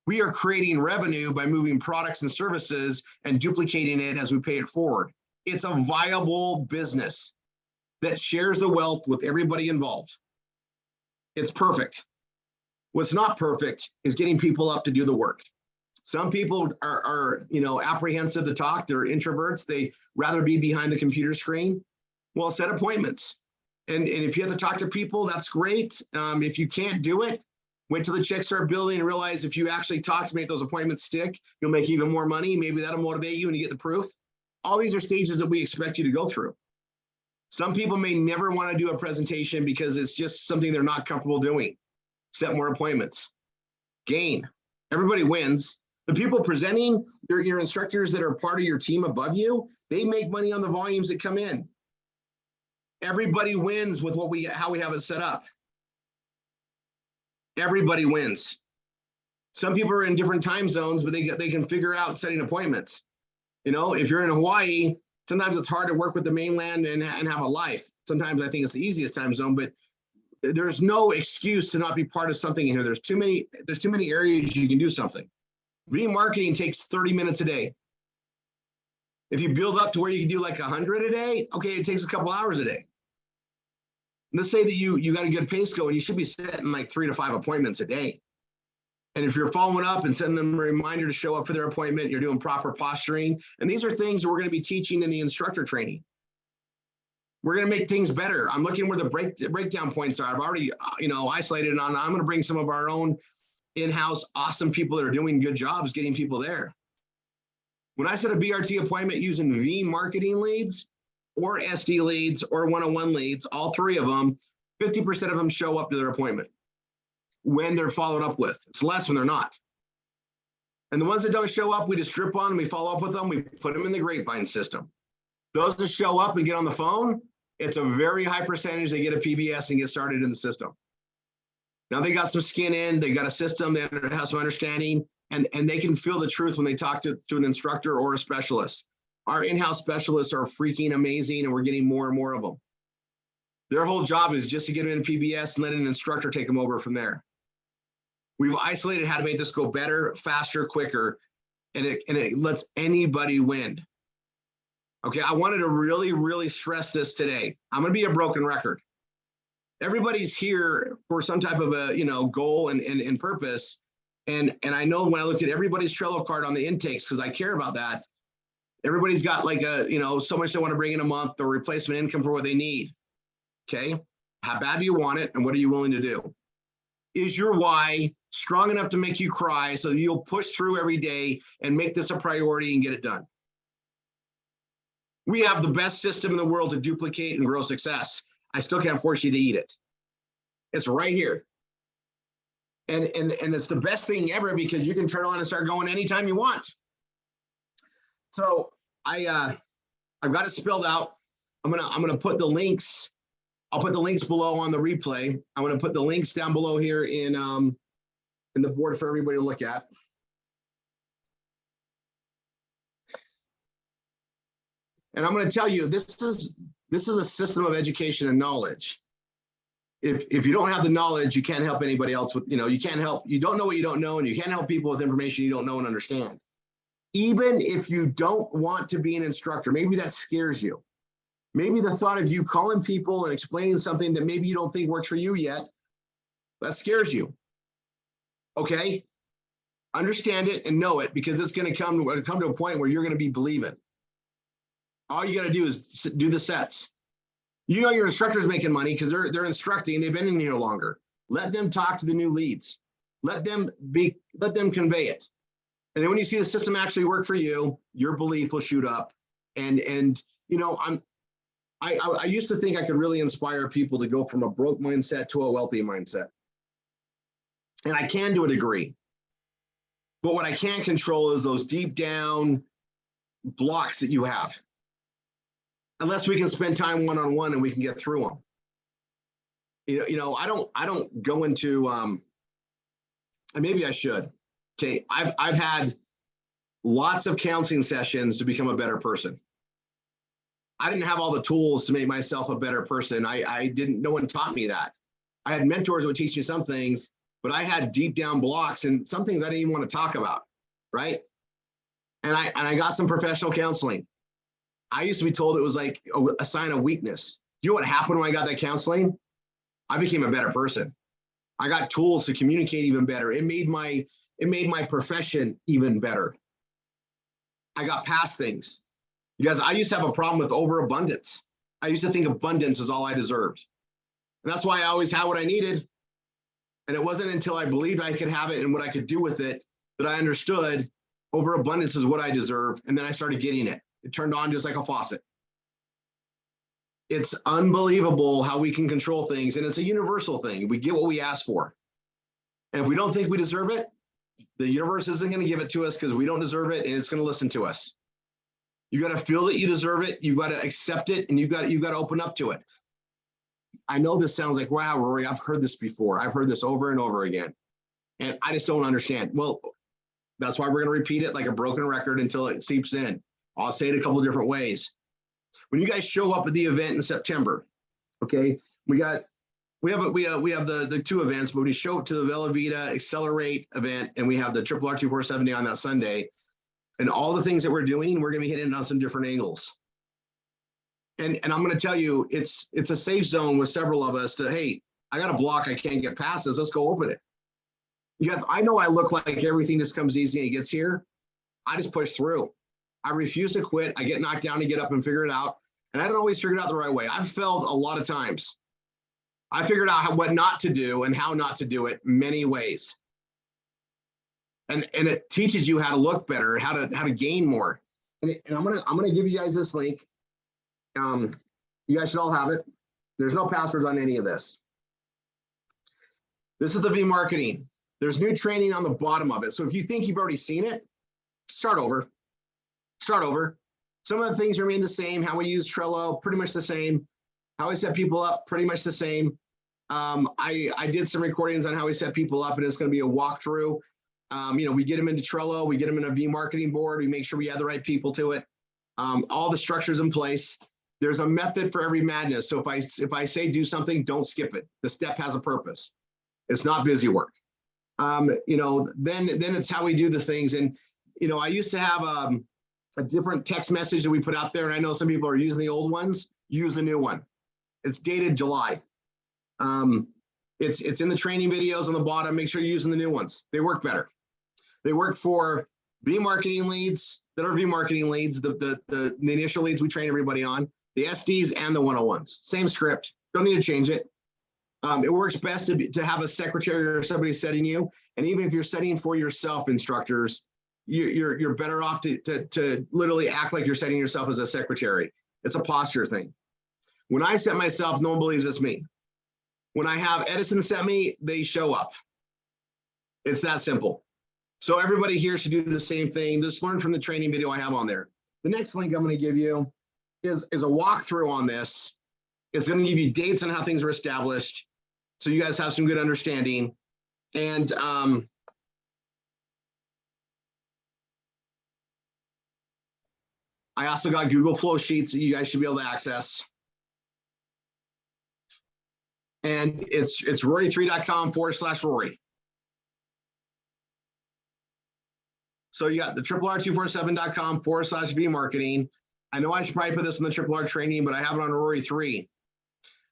We are creating revenue by moving products and services and duplicating it as we pay it forward. It's a viable business that shares the wealth with everybody involved. It's perfect. What's not perfect is getting people up to do the work. Some people are apprehensive to talk. They're introverts. They rather be behind the computer screen. Well, set appointments. And if you have to talk to people, that's great. If you can't do it, wait till the checks start building and realize if you actually talk to make those appointments stick, you'll make even more money. Maybe that'll motivate you and you get the proof. All these are stages that we expect you to go through. Some people may never want to do a presentation because it's just something they're not comfortable doing. Set more appointments. Gain. Everybody wins. The people presenting, your instructors that are part of your team above you, they make money on the volumes that come in. Everybody wins with how we have it set up. Everybody wins. Some people are in different time zones, but they can figure out setting appointments. If you're in Hawaii, sometimes it's hard to work with the mainland and have a life. Sometimes I think it's the easiest time zone, but there's no excuse to not be part of something here. There's too many areas you can do something. Remarketing takes 30 minutes a day. If you build up to where you can do like 100 a day, okay, it takes a couple hours a day. Let's say that you got a good pace going, you should be setting like 3 to 5 appointments a day. And if you're following up and sending them a reminder to show up for their appointment, you're doing proper posturing. And these are things that we're going to be teaching in the instructor training. We're going to make things better. I'm looking where the breakdown points are. I've already, isolated on. I'm going to bring some of our own in-house awesome people that are doing good jobs getting people there. When I set a BRT appointment using V marketing leads or SD leads or 101 leads, all 3 of them, 50% of them show up to their appointment when they're followed up with. It's less when they're not. And the ones that don't show up, we just strip on and we follow up with them. We put them in the grapevine system. Those that show up and get on the phone, it's a very high percentage they get a PBS and get started in the system. Now they got some skin in, they got a system, they have some understanding, and they can feel the truth when they talk to an instructor or a specialist. Our in-house specialists are freaking amazing, and we're getting more and more of them. Their whole job is just to get them in PBS and let an instructor take them over from there. We've isolated how to make this go better, faster, quicker, and it lets anybody win. Okay, I wanted to really, really stress this today. I'm going to be a broken record. Everybody's here for some type of a goal and purpose. And I know when I look at everybody's Trello card on the intakes, because I care about that, everybody's got like so much they want to bring in a month or replacement income for what they need. Okay, how bad do you want it, and what are you willing to do? Is your why strong enough to make you cry so you'll push through every day and make this a priority and get it done? We have the best system in the world to duplicate and grow success. I still can't force you to eat it. It's right here. And it's the best thing ever because you can turn on and start going anytime you want. So I've got it spelled out. I'm gonna put the links. I'll put the links below on the replay. I'm gonna put the links down below here in the board for everybody to look at. And I'm going to tell you, this is a system of education and knowledge. If you don't have the knowledge, you can't help anybody else with, you can't help, you don't know what you don't know, and you can't help people with information you don't know and understand. Even if you don't want to be an instructor, maybe that scares you. Maybe the thought of you calling people and explaining something that maybe you don't think works for you yet, that scares you. Okay? Understand it and know it, because it's going to come to a point where you're going to be believing. All you got to do is do the sets. Your instructor's making money because they're instructing. They've been in here longer. Let them talk to the new leads. Let them convey it. And then when you see the system actually work for you, your belief will shoot up. And I used to think I could really inspire people to go from a broke mindset to a wealthy mindset. And I can to a degree. But what I can't control is those deep down blocks that you have. Unless we can spend time one-on-one and we can get through them. I don't go into, and maybe I should. Okay, I've had lots of counseling sessions to become a better person. I didn't have all the tools to make myself a better person. No one taught me that. I had mentors that would teach me some things, but I had deep down blocks and some things I didn't even want to talk about, right? And I got some professional counseling. I used to be told it was like a sign of weakness. Do you know what happened when I got that counseling? I became a better person. I got tools to communicate even better. It made my profession even better. I got past things. You guys, I used to have a problem with overabundance. I used to think abundance is all I deserved. And that's why I always had what I needed. And it wasn't until I believed I could have it and what I could do with it that I understood overabundance is what I deserve. And then I started getting it. It turned on just like a faucet. It's unbelievable how we can control things, and it's a universal thing. We get what we ask for. And if we don't think we deserve it, the universe isn't going to give it to us because we don't deserve it, and it's going to listen to us. You got to feel that you deserve it. You got to accept it, and you got to open up to it. I know this sounds like, wow, Rory, I've heard this before. I've heard this over and over again, and I just don't understand. Well, that's why we're going to repeat it like a broken record until it seeps in. I'll say it a couple of different ways. When you guys show up at the event in September, okay, we have the two events, but we show up to the Vela Vita Accelerate event, and we have the RRR247 day on that Sunday, and all the things that we're doing, we're going to be hitting on some different angles. And I'm going to tell you, it's a safe zone with several of us to, hey, I got a block, I can't get past this. Let's go open it. You guys, I know I look like everything just comes easy and it gets here. I just push through. I refuse to quit. I get knocked down and get up and figure it out. And I don't always figure it out the right way. I've failed a lot of times. I figured out what not to do and how not to do it many ways. And it teaches you how to look better, how to gain more. And I'm gonna give you guys this link. You guys should all have it. There's no passwords on any of this. This is the V marketing. There's new training on the bottom of it. So if you think you've already seen it, start over. Start over. Some of the things remain the same. How we use Trello, pretty much the same. How we set people up, pretty much the same. I did some recordings on how we set people up, and it's going to be a walkthrough. We get them into Trello, we get them in a V marketing board, we make sure we add the right people to it. All the structures in place. There's a method for every madness. So if I say do something, don't skip it. The step has a purpose. It's not busy work. Then it's how we do the things. And, I used to have a different text message that we put out there. And I know some people are using the old ones. Use the new one. It's dated July. It's in the training videos on the bottom. Make sure you're using the new ones. They work better. They work for V marketing leads that are V marketing leads, the initial leads we train everybody on, the SDs and the 101s. Same script. Don't need to change it. It works best to have a secretary or somebody setting you. And even if you're setting for yourself, instructors, you're better off to literally act like you're setting yourself as a secretary. It's a posture thing. When I set myself, no one believes it's me. When I have Edison set me, they show up. It's that simple. So everybody here should do the same thing. Just learn from the training video I have on there. The next link I'm going to give you is a walkthrough on this. It's going to give you dates on how things were established, so you guys have some good understanding. And I also got Google Flow sheets that you guys should be able to access. And it's rory3.com/Rory. So you got the RRR247.com/V marketing. I know I should probably put this in the RRR training, but I have it on Rory 3.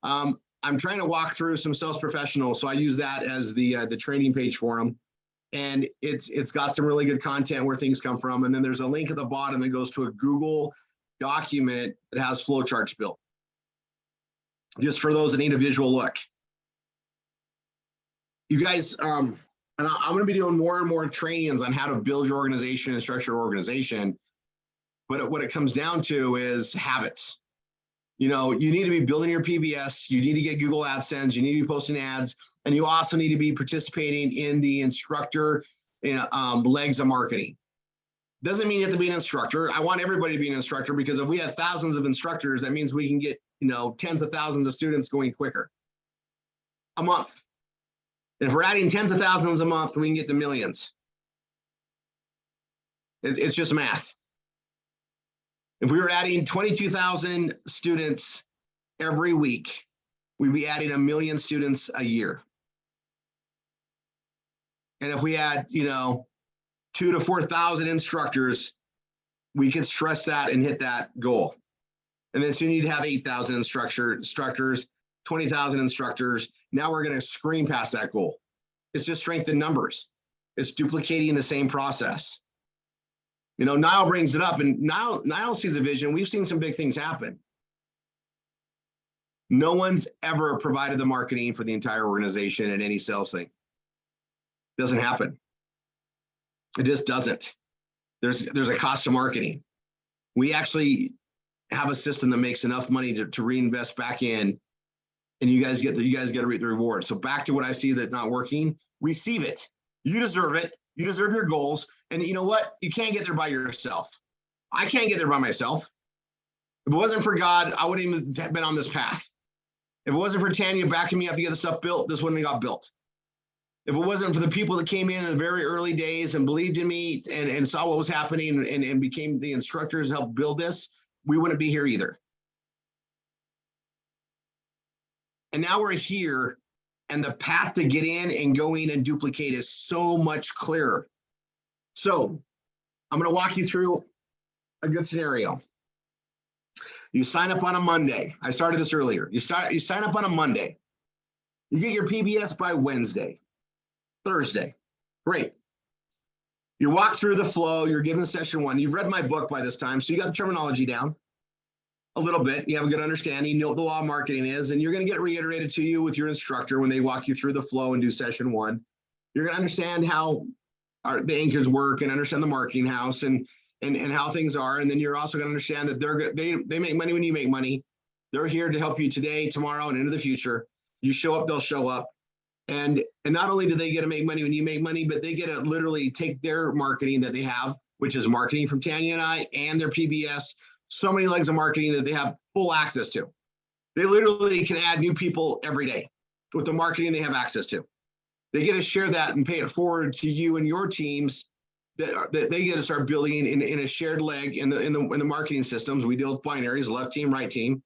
I'm trying to walk through some sales professionals, so I use that as the training page for them. And it's got some really good content where things come from. And then there's a link at the bottom that goes to a Google document that has flowcharts built, just for those that need a visual look. You guys, and I'm going to be doing more and more trainings on how to build your organization and structure your organization. But what it comes down to is habits. You need to be building your PBS. You need to get Google AdSense. You need to be posting ads. And you also need to be participating in the instructor legs of marketing. Doesn't mean you have to be an instructor. I want everybody to be an instructor, because if we have thousands of instructors, that means we can get, tens of thousands of students going quicker a month. And if we're adding tens of thousands a month, we can get to millions. It's just math. If we were adding 22,000 students every week, we'd be adding 1 million students a year. And if we had, 2,000 to 4,000 instructors, we could stress that and hit that goal. And then soon you'd have 8,000 instructors, 20,000 instructors. Now we're going to screen past that goal. It's just strength in numbers. It's duplicating the same process. Niall brings it up, and Niall sees a vision. We've seen some big things happen. No one's ever provided the marketing for the entire organization in any sales thing. Doesn't happen. It just doesn't. There's a cost to marketing. We actually have a system that makes enough money to reinvest back in, and you guys get to reap the reward. So back to what I see that not working, receive it. You deserve it. You deserve your goals. And you know what? You can't get there by yourself. I can't get there by myself. If it wasn't for God, I wouldn't even have been on this path. If it wasn't for Tanya backing me up to get the stuff built, this wouldn't have got built. If it wasn't for the people that came in the very early days and believed in me and saw what was happening and became the instructors to help build this, we wouldn't be here either. And now we're here, and the path to get in and going and duplicate is so much clearer. So I'm going to walk you through a good scenario. You sign up on a Monday. I started this earlier. You sign up on a Monday. You get your PBS by Wednesday, Thursday. Great. You walk through the flow. You're given session 1. You've read my book by this time, so you got the terminology down a little bit. You have a good understanding. You know what the law of marketing is, and you're going to get reiterated to you with your instructor when they walk you through the flow and do session 1. You're going to understand how the anchors work and understand the marketing house and how things are. And then you're also going to understand that they make money when you make money. They're here to help you today, tomorrow, and into the future. You show up, they'll show up. And not only do they get to make money when you make money, but they get to literally take their marketing that they have, which is marketing from Tanya and I, and their PBS, so many legs of marketing that they have full access to. They literally can add new people every day with the marketing they have access to. They get to share that and pay it forward to you and your teams that they get to start building in a shared leg in the marketing systems. We deal with binaries, left team, right team.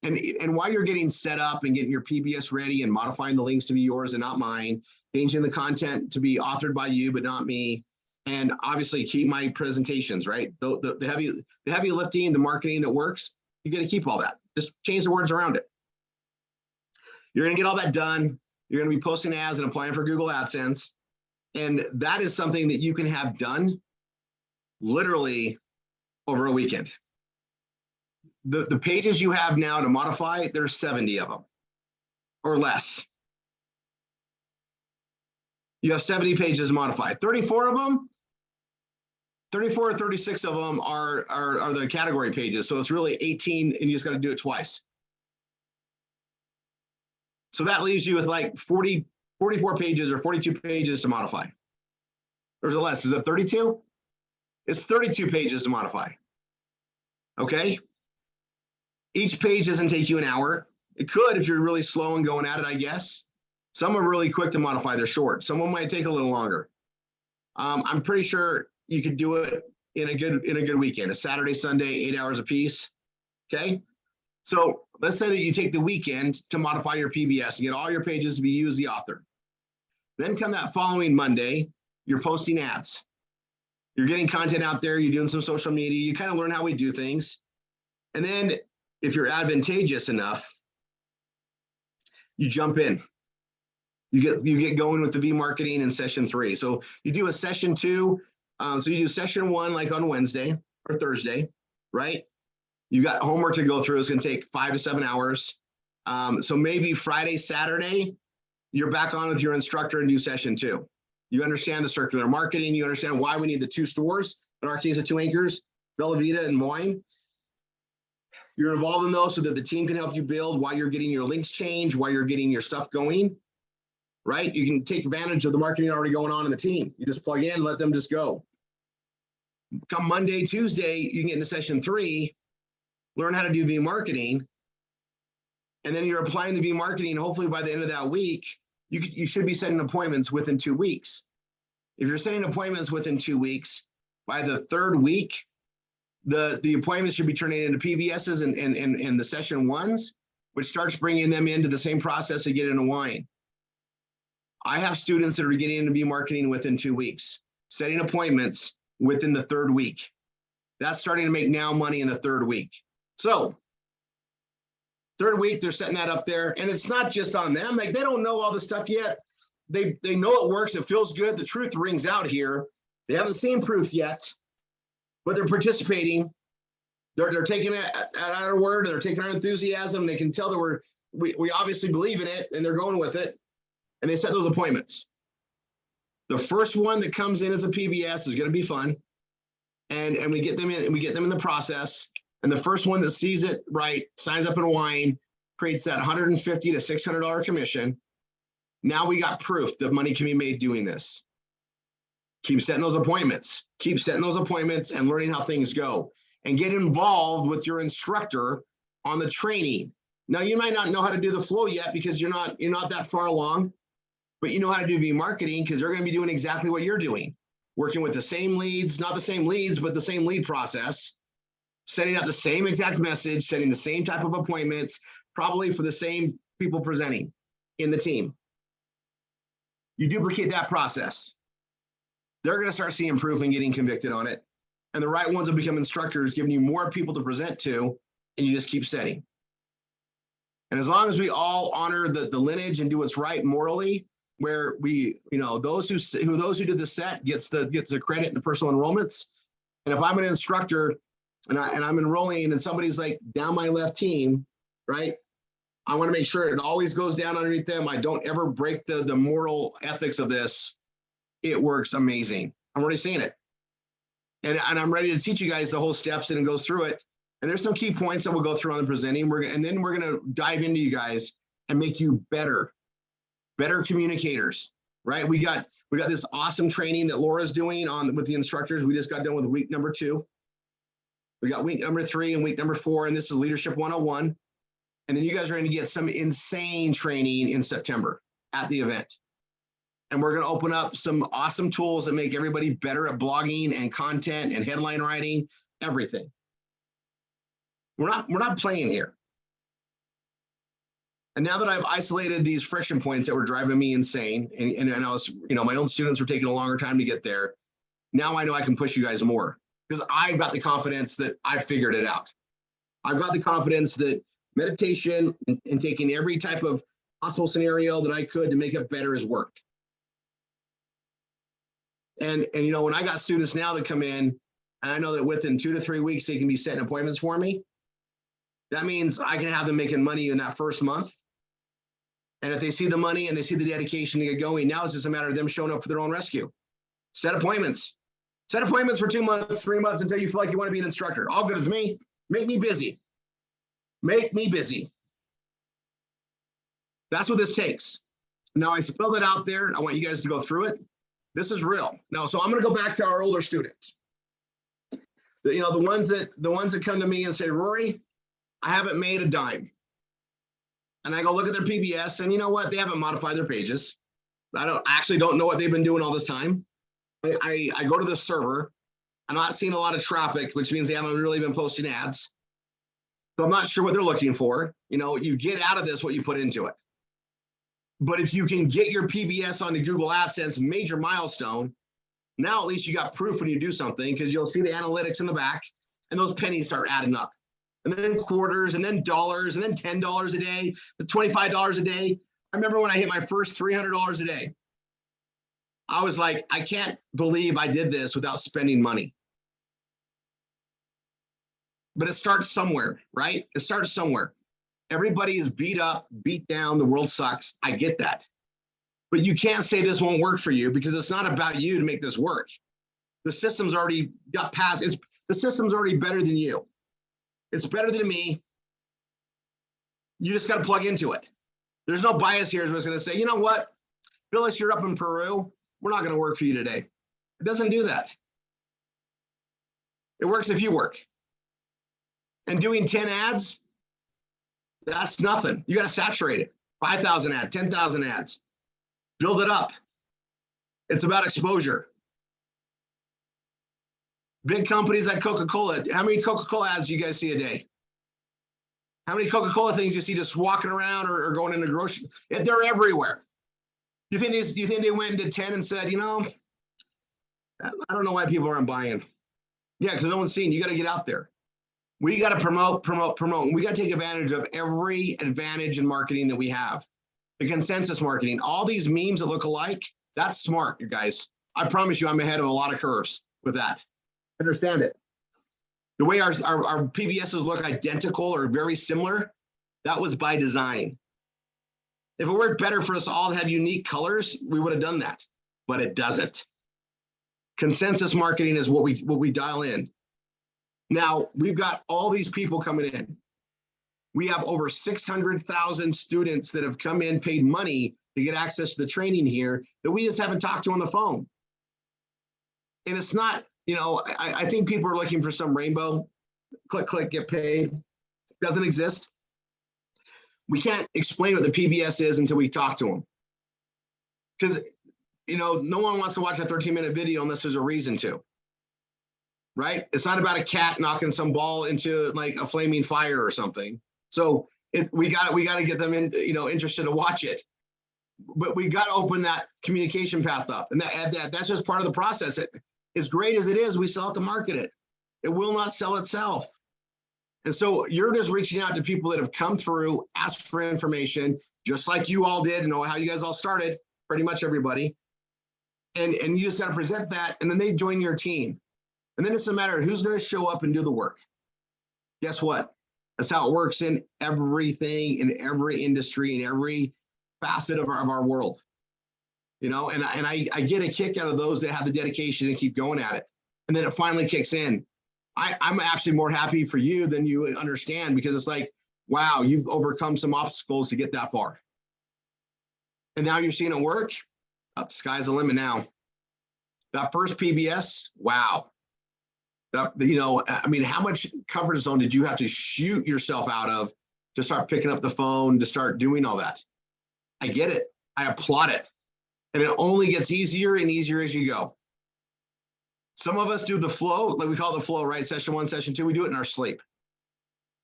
And while you're getting set up and getting your PBS ready and modifying the links to be yours and not mine, changing the content to be authored by you but not me, and obviously keep my presentations, right? The heavy lifting, the marketing that works, you got to keep all that. Just change the words around it. You're going to get all that done. You're going to be posting ads and applying for Google AdSense. And that is something that you can have done literally over a weekend. The pages you have now to modify, there's 70 of them or less. You have 70 pages to modify. 34 of them, 34 or 36 of them are the category pages. So it's really 18 and you just got to do it twice. So that leaves you with like 44 pages or 42 pages to modify. Or is it less? Is it 32? It's 32 pages to modify. Okay. Each page doesn't take you an hour. It could if you're really slow and going at it, I guess. Some are really quick to modify. They're short. Some of them might take a little longer. I'm pretty sure you could do it in a good weekend, a Saturday, Sunday, 8 hours a piece. Okay. So let's say that you take the weekend to modify your PBS and get all your pages to be you as the author. Then come that following Monday, you're posting ads. You're getting content out there. You're doing some social media. You kind of learn how we do things. And then if you're advantageous enough, you jump in. You get going with the V marketing in session 3. So you do a session 2. So you do session 1 like on Wednesday or Thursday, right? You got homework to go through. It's going to take 5 to 7 hours. So maybe Friday, Saturday, you're back on with your instructor and do session 2. You understand the circular marketing. You understand why we need the 2 stores, in our case, the 2 anchors, Bella Vita and Moine. You're involved in those so that the team can help you build while you're getting your links changed, while you're getting your stuff going, right? You can take advantage of the marketing already going on in the team. You just plug in, let them just go. Come Monday, Tuesday, you can get into session 3, learn how to do V marketing, and then you're applying the V marketing. Hopefully by the end of that week, you should be setting appointments within 2 weeks. If you're setting appointments within 2 weeks, by the 3rd week, the appointments should be turning into PBSs and the session 1s, which starts bringing them into the same process to get into wine. I have students that are getting into V marketing within 2 weeks, setting appointments within the 3rd week. That's starting to make now money in the 3rd week. So 3rd week, they're setting that up there. And it's not just on them. Like, they don't know all the stuff yet. They know it works. It feels good. The truth rings out here. They haven't seen proof yet, but they're participating. They're taking it at our word. They're taking our enthusiasm. They can tell that we obviously believe in it, and they're going with it. And they set those appointments. The first one that comes in as a PBS is going to be fun. And we get them in, and we get them in the process. And the first one that sees it right, signs up in wine, creates that $150 to $600 commission. Now we got proof that money can be made doing this. Keep setting those appointments. Keep setting those appointments and learning how things go. And get involved with your instructor on the training. Now, you might not know how to do the flow yet because you're not that far along, but you know how to do V marketing because they're going to be doing exactly what you're doing. Working with the same leads, not the same leads, but the same lead process. Setting up the same exact message, setting the same type of appointments, probably for the same people presenting in the team. You duplicate that process. They're going to start seeing proof and getting convicted on it. And the right ones will become instructors, giving you more people to present to, and you just keep setting. And as long as we all honor the lineage and do what's right morally, where we, those who did the set gets the credit and the personal enrollments. And if I'm an instructor and I'm enrolling and somebody's like down my left team, right? I want to make sure it always goes down underneath them. I don't ever break the moral ethics of this. It works amazing. I'm already seeing it. And I'm ready to teach you guys the whole steps and it goes through it. And there's some key points that we'll go through on the presenting. And then we're going to dive into you guys and make you better communicators, right? We got this awesome training that Laura's doing with the instructors. We just got done with week number 2. We got week number 3 and week number 4, and this is Leadership 101. And then you guys are going to get some insane training in September at the event. And we're going to open up some awesome tools that make everybody better at blogging and content and headline writing, everything. We're not playing here. And now that I've isolated these friction points that were driving me insane, and I was, my own students were taking a longer time to get there. Now I know I can push you guys more because I've got the confidence that I've figured it out. I've got the confidence that meditation and taking every type of possible scenario that I could to make it better has worked. And when I got students now that come in, and I know that within 2 to 3 weeks, they can be setting appointments for me. That means I can have them making money in that first month. And if they see the money and they see the dedication to get going, now it's just a matter of them showing up for their own rescue. Set appointments. Set appointments for 2 months, 3 months until you feel like you want to be an instructor. All good with me. Make me busy. Make me busy. That's what this takes. Now I spelled it out there. I want you guys to go through it. This is real. Now, so I'm going to go back to our older students. The ones that come to me and say, Rory, I haven't made a dime. And I go look at their PBS, and you know what? They haven't modified their pages. I actually don't know what they've been doing all this time. I go to the server. I'm not seeing a lot of traffic, which means they haven't really been posting ads. So I'm not sure what they're looking for. You get out of this what you put into it. But if you can get your PBS onto Google AdSense, major milestone, now at least you got proof when you do something, because you'll see the analytics in the back and those pennies start adding up. And then quarters, and then dollars, and then $10 a day, the $25 a day. I remember when I hit my first $300 a day, I was like, I can't believe I did this without spending money. But it starts somewhere, right? It starts somewhere. Everybody is beat up, beat down. The world sucks. I get that. But you can't say this won't work for you, because it's not about you to make this work. The system's already got past. The system's already better than you. It's better than me. You just got to plug into it. There's no bias here. It's going to say, you know what, Phyllis, you're up in Peru. We're not going to work for you today. It doesn't do that. It works if you work. And doing 10 ads, that's nothing. You got to saturate it. 5,000 ads, 10,000 ads. Build it up. It's about exposure. Big companies like Coca-Cola. How many Coca-Cola ads do you guys see a day? How many Coca-Cola things you see just walking around or going into grocery? They're everywhere. Do you think they went into 10 and said, I don't know why people aren't buying? Yeah, because no one's seeing. You got to get out there. We got to promote. We got to take advantage of every advantage in marketing that we have. The consensus marketing, all these memes that look alike, that's smart, you guys. I promise you, I'm ahead of a lot of curves with that. Understand it. The way our PBSs look identical or very similar, that was by design. If it worked better for us all to have unique colors, we would have done that, but it doesn't. Consensus marketing is what we dial in. Now, we've got all these people coming in. We have over 600,000 students that have come in, paid money to get access to the training here that we just haven't talked to on the phone. And it's not, I think people are looking for some rainbow, click, click, get paid. Doesn't exist. We can't explain what the PBS is until we talk to them. Because, no one wants to watch a 13-minute video unless there's a reason to. Right? It's not about a cat knocking some ball into like a flaming fire or something. So we got to get them in, interested to watch it. But we got to open that communication path up, and that's just part of the process. As great as it is, we still have to market it. It will not sell itself. And so you're just reaching out to people that have come through, asked for information, just like you all did, how you guys all started, pretty much everybody. And you just got to present that, and then they join your team. And then it's a matter of who's going to show up and do the work. Guess what? That's how it works in everything, in every industry, in every facet of our world. And I get a kick out of those that have the dedication and keep going at it. And then it finally kicks in. I'm actually more happy for you than you understand, because it's like, wow, you've overcome some obstacles to get that far. And now you're seeing it work. Sky's the limit now. That first PBS, wow. How much comfort zone did you have to shoot yourself out of to start picking up the phone, to start doing all that? I get it. I applaud it. And it only gets easier and easier as you go. Some of us do the flow, like we call it the flow, right? Session 1, session 2, we do it in our sleep.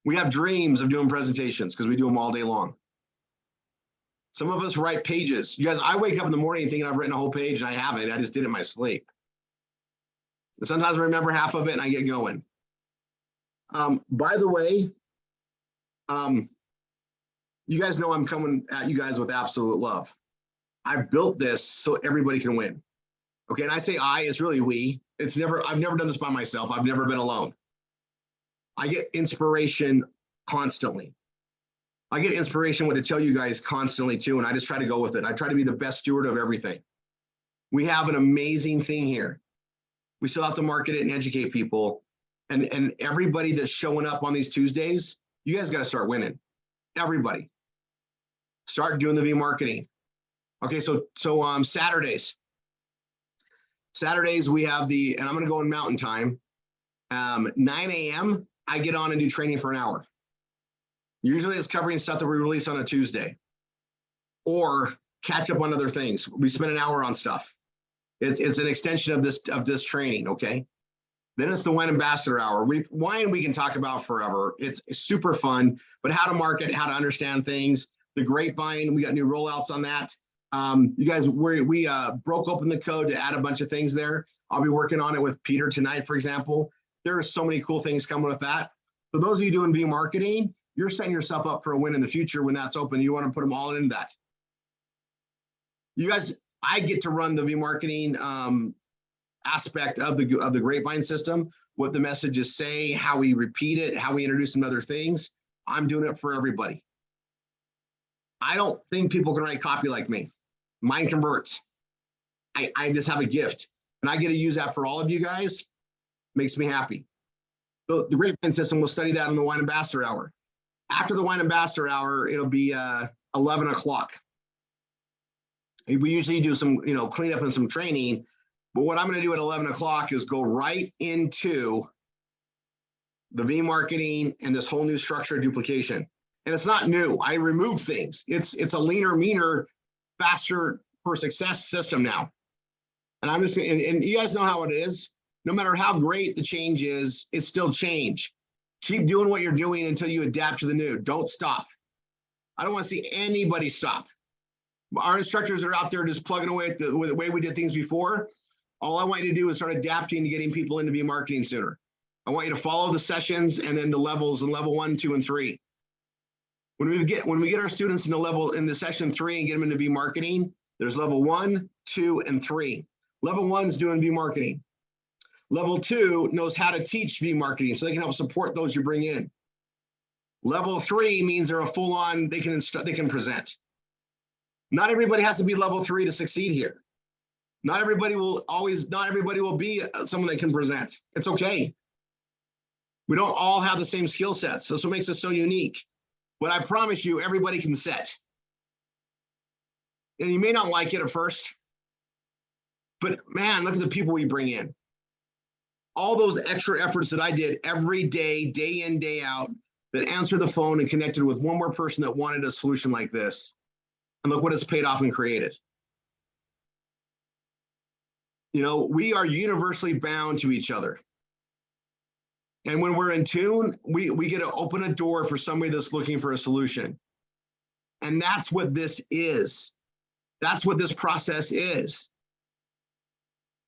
We have dreams of doing presentations because we do them all day long. Some of us write pages. You guys, I wake up in the morning thinking I've written a whole page and I haven't. I just did it in my sleep. And sometimes I remember half of it and I get going. By the way, you guys know I'm coming at you guys with absolute love. I've built this so everybody can win. Okay, and I say I, it's really we. I've never done this by myself. I've never been alone. I get inspiration constantly. I get inspiration what to tell you guys constantly too, and I just try to go with it. I try to be the best steward of everything. We have an amazing thing here. We still have to market it and educate people. And everybody that's showing up on these Tuesdays, you guys got to start winning. Everybody. Start doing the V-marketing. Okay, so Saturdays. Saturdays we have and I'm gonna go in mountain time. 9 a.m. I get on and do training for an hour. Usually it's covering stuff that we release on a Tuesday or catch up on other things. We spend an hour on stuff. It's an extension of this training, okay? Then it's the Wine Ambassador Hour. Wine we can talk about forever. It's super fun, but how to market, how to understand things. The Grapevine, we got new rollouts on that. You guys, we broke open the code to add a bunch of things there. I'll be working on it with Peter tonight, for example. There are so many cool things coming with that. For those of you doing V-marketing, you're setting yourself up for a win in the future when that's open. You want to put them all into that. You guys, I get to run the V-marketing aspect of the Grapevine system, what the messages say, how we repeat it, how we introduce them to other things. I'm doing it for everybody. I don't think people can write copy like me. Mine converts. I just have a gift, and I get to use that for all of you guys. Makes me happy. So the Grapevine system, we'll study that in the Wine Ambassador Hour. After the Wine Ambassador Hour, it'll be 11 o'clock. We usually do some, cleanup and some training, but what I'm going to do at 11 o'clock is go right into the V-marketing and this whole new structure of duplication. And it's not new. I removed things. It's a leaner, meaner, faster for success system now. And I'm just, and you guys know how it is. No matter how great the change is, it's still change. Keep doing what you're doing until you adapt to the new. Don't stop. I don't want to see anybody stop. Our instructors are out there just plugging away at the way we did things before. All I want you to do is start adapting to getting people into V-marketing sooner. I want you to follow the sessions and then the levels in level 1, 2, and 3. When we get our students into session 3 and get them into V-marketing, there's level 1, 2, and 3. Level 1 is doing V-marketing. Level 2 knows how to teach V-marketing, so they can help support those you bring in. Level 3 means they're a full-on, they can present. Not everybody has to be level 3 to succeed here. Not everybody will be someone that can present. It's okay. We don't all have the same skill sets. That's what makes us so unique. But I promise you, everybody can set. And you may not like it at first, but man, look at the people we bring in. All those extra efforts that I did every day, day in, day out, that answered the phone and connected with one more person that wanted a solution like this. And look what it's paid off and created. We are universally bound to each other. And when we're in tune, we get to open a door for somebody that's looking for a solution. And that's what this is. That's what this process is.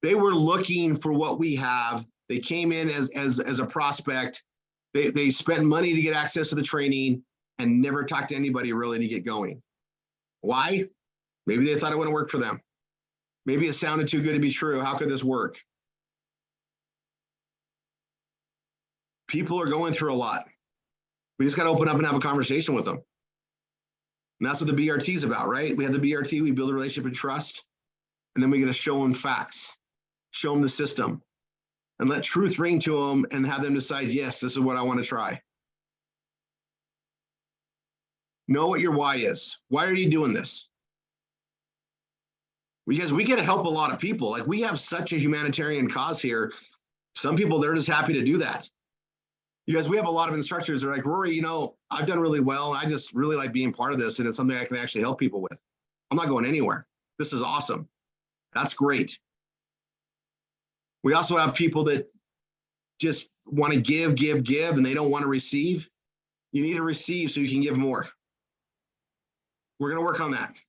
They were looking for what we have. They came in as a prospect. They spent money to get access to the training and never talked to anybody really to get going. Why? Maybe they thought it wouldn't work for them. Maybe it sounded too good to be true. How could this work? People are going through a lot. We just got to open up and have a conversation with them. And that's what the BRT is about, right? We have the BRT, we build a relationship and trust, and then we get to show them facts, show them the system, and let truth ring to them and have them decide, yes, this is what I want to try. Know what your why is. Why are you doing this? Because we get to help a lot of people. Like, we have such a humanitarian cause here. Some people, they're just happy to do that. You guys, we have a lot of instructors that are like, Rory, I've done really well. I just really like being part of this, and it's something I can actually help people with. I'm not going anywhere. This is awesome. That's great. We also have people that just want to give, and they don't want to receive. You need to receive so you can give more. We're going to work on that.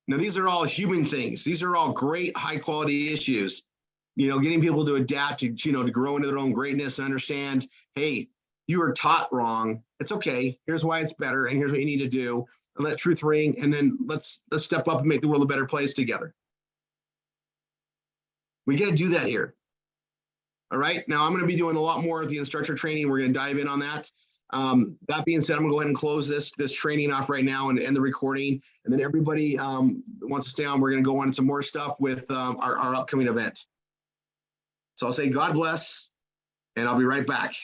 Now, these are all human things. These are all great, high quality issues. Getting people to adapt, to grow into their own greatness and understand, hey, you were taught wrong. It's okay. Here's why it's better. And here's what you need to do. And let truth ring. And then let's step up and make the world a better place together. We got to do that here. All right. Now I'm going to be doing a lot more of the instructor training. We're going to dive in on that. That being said, I'm going to go ahead and close this training off right now and end the recording. And then everybody wants to stay on. We're going to go on to more stuff with our upcoming event. So I'll say God bless, and I'll be right back.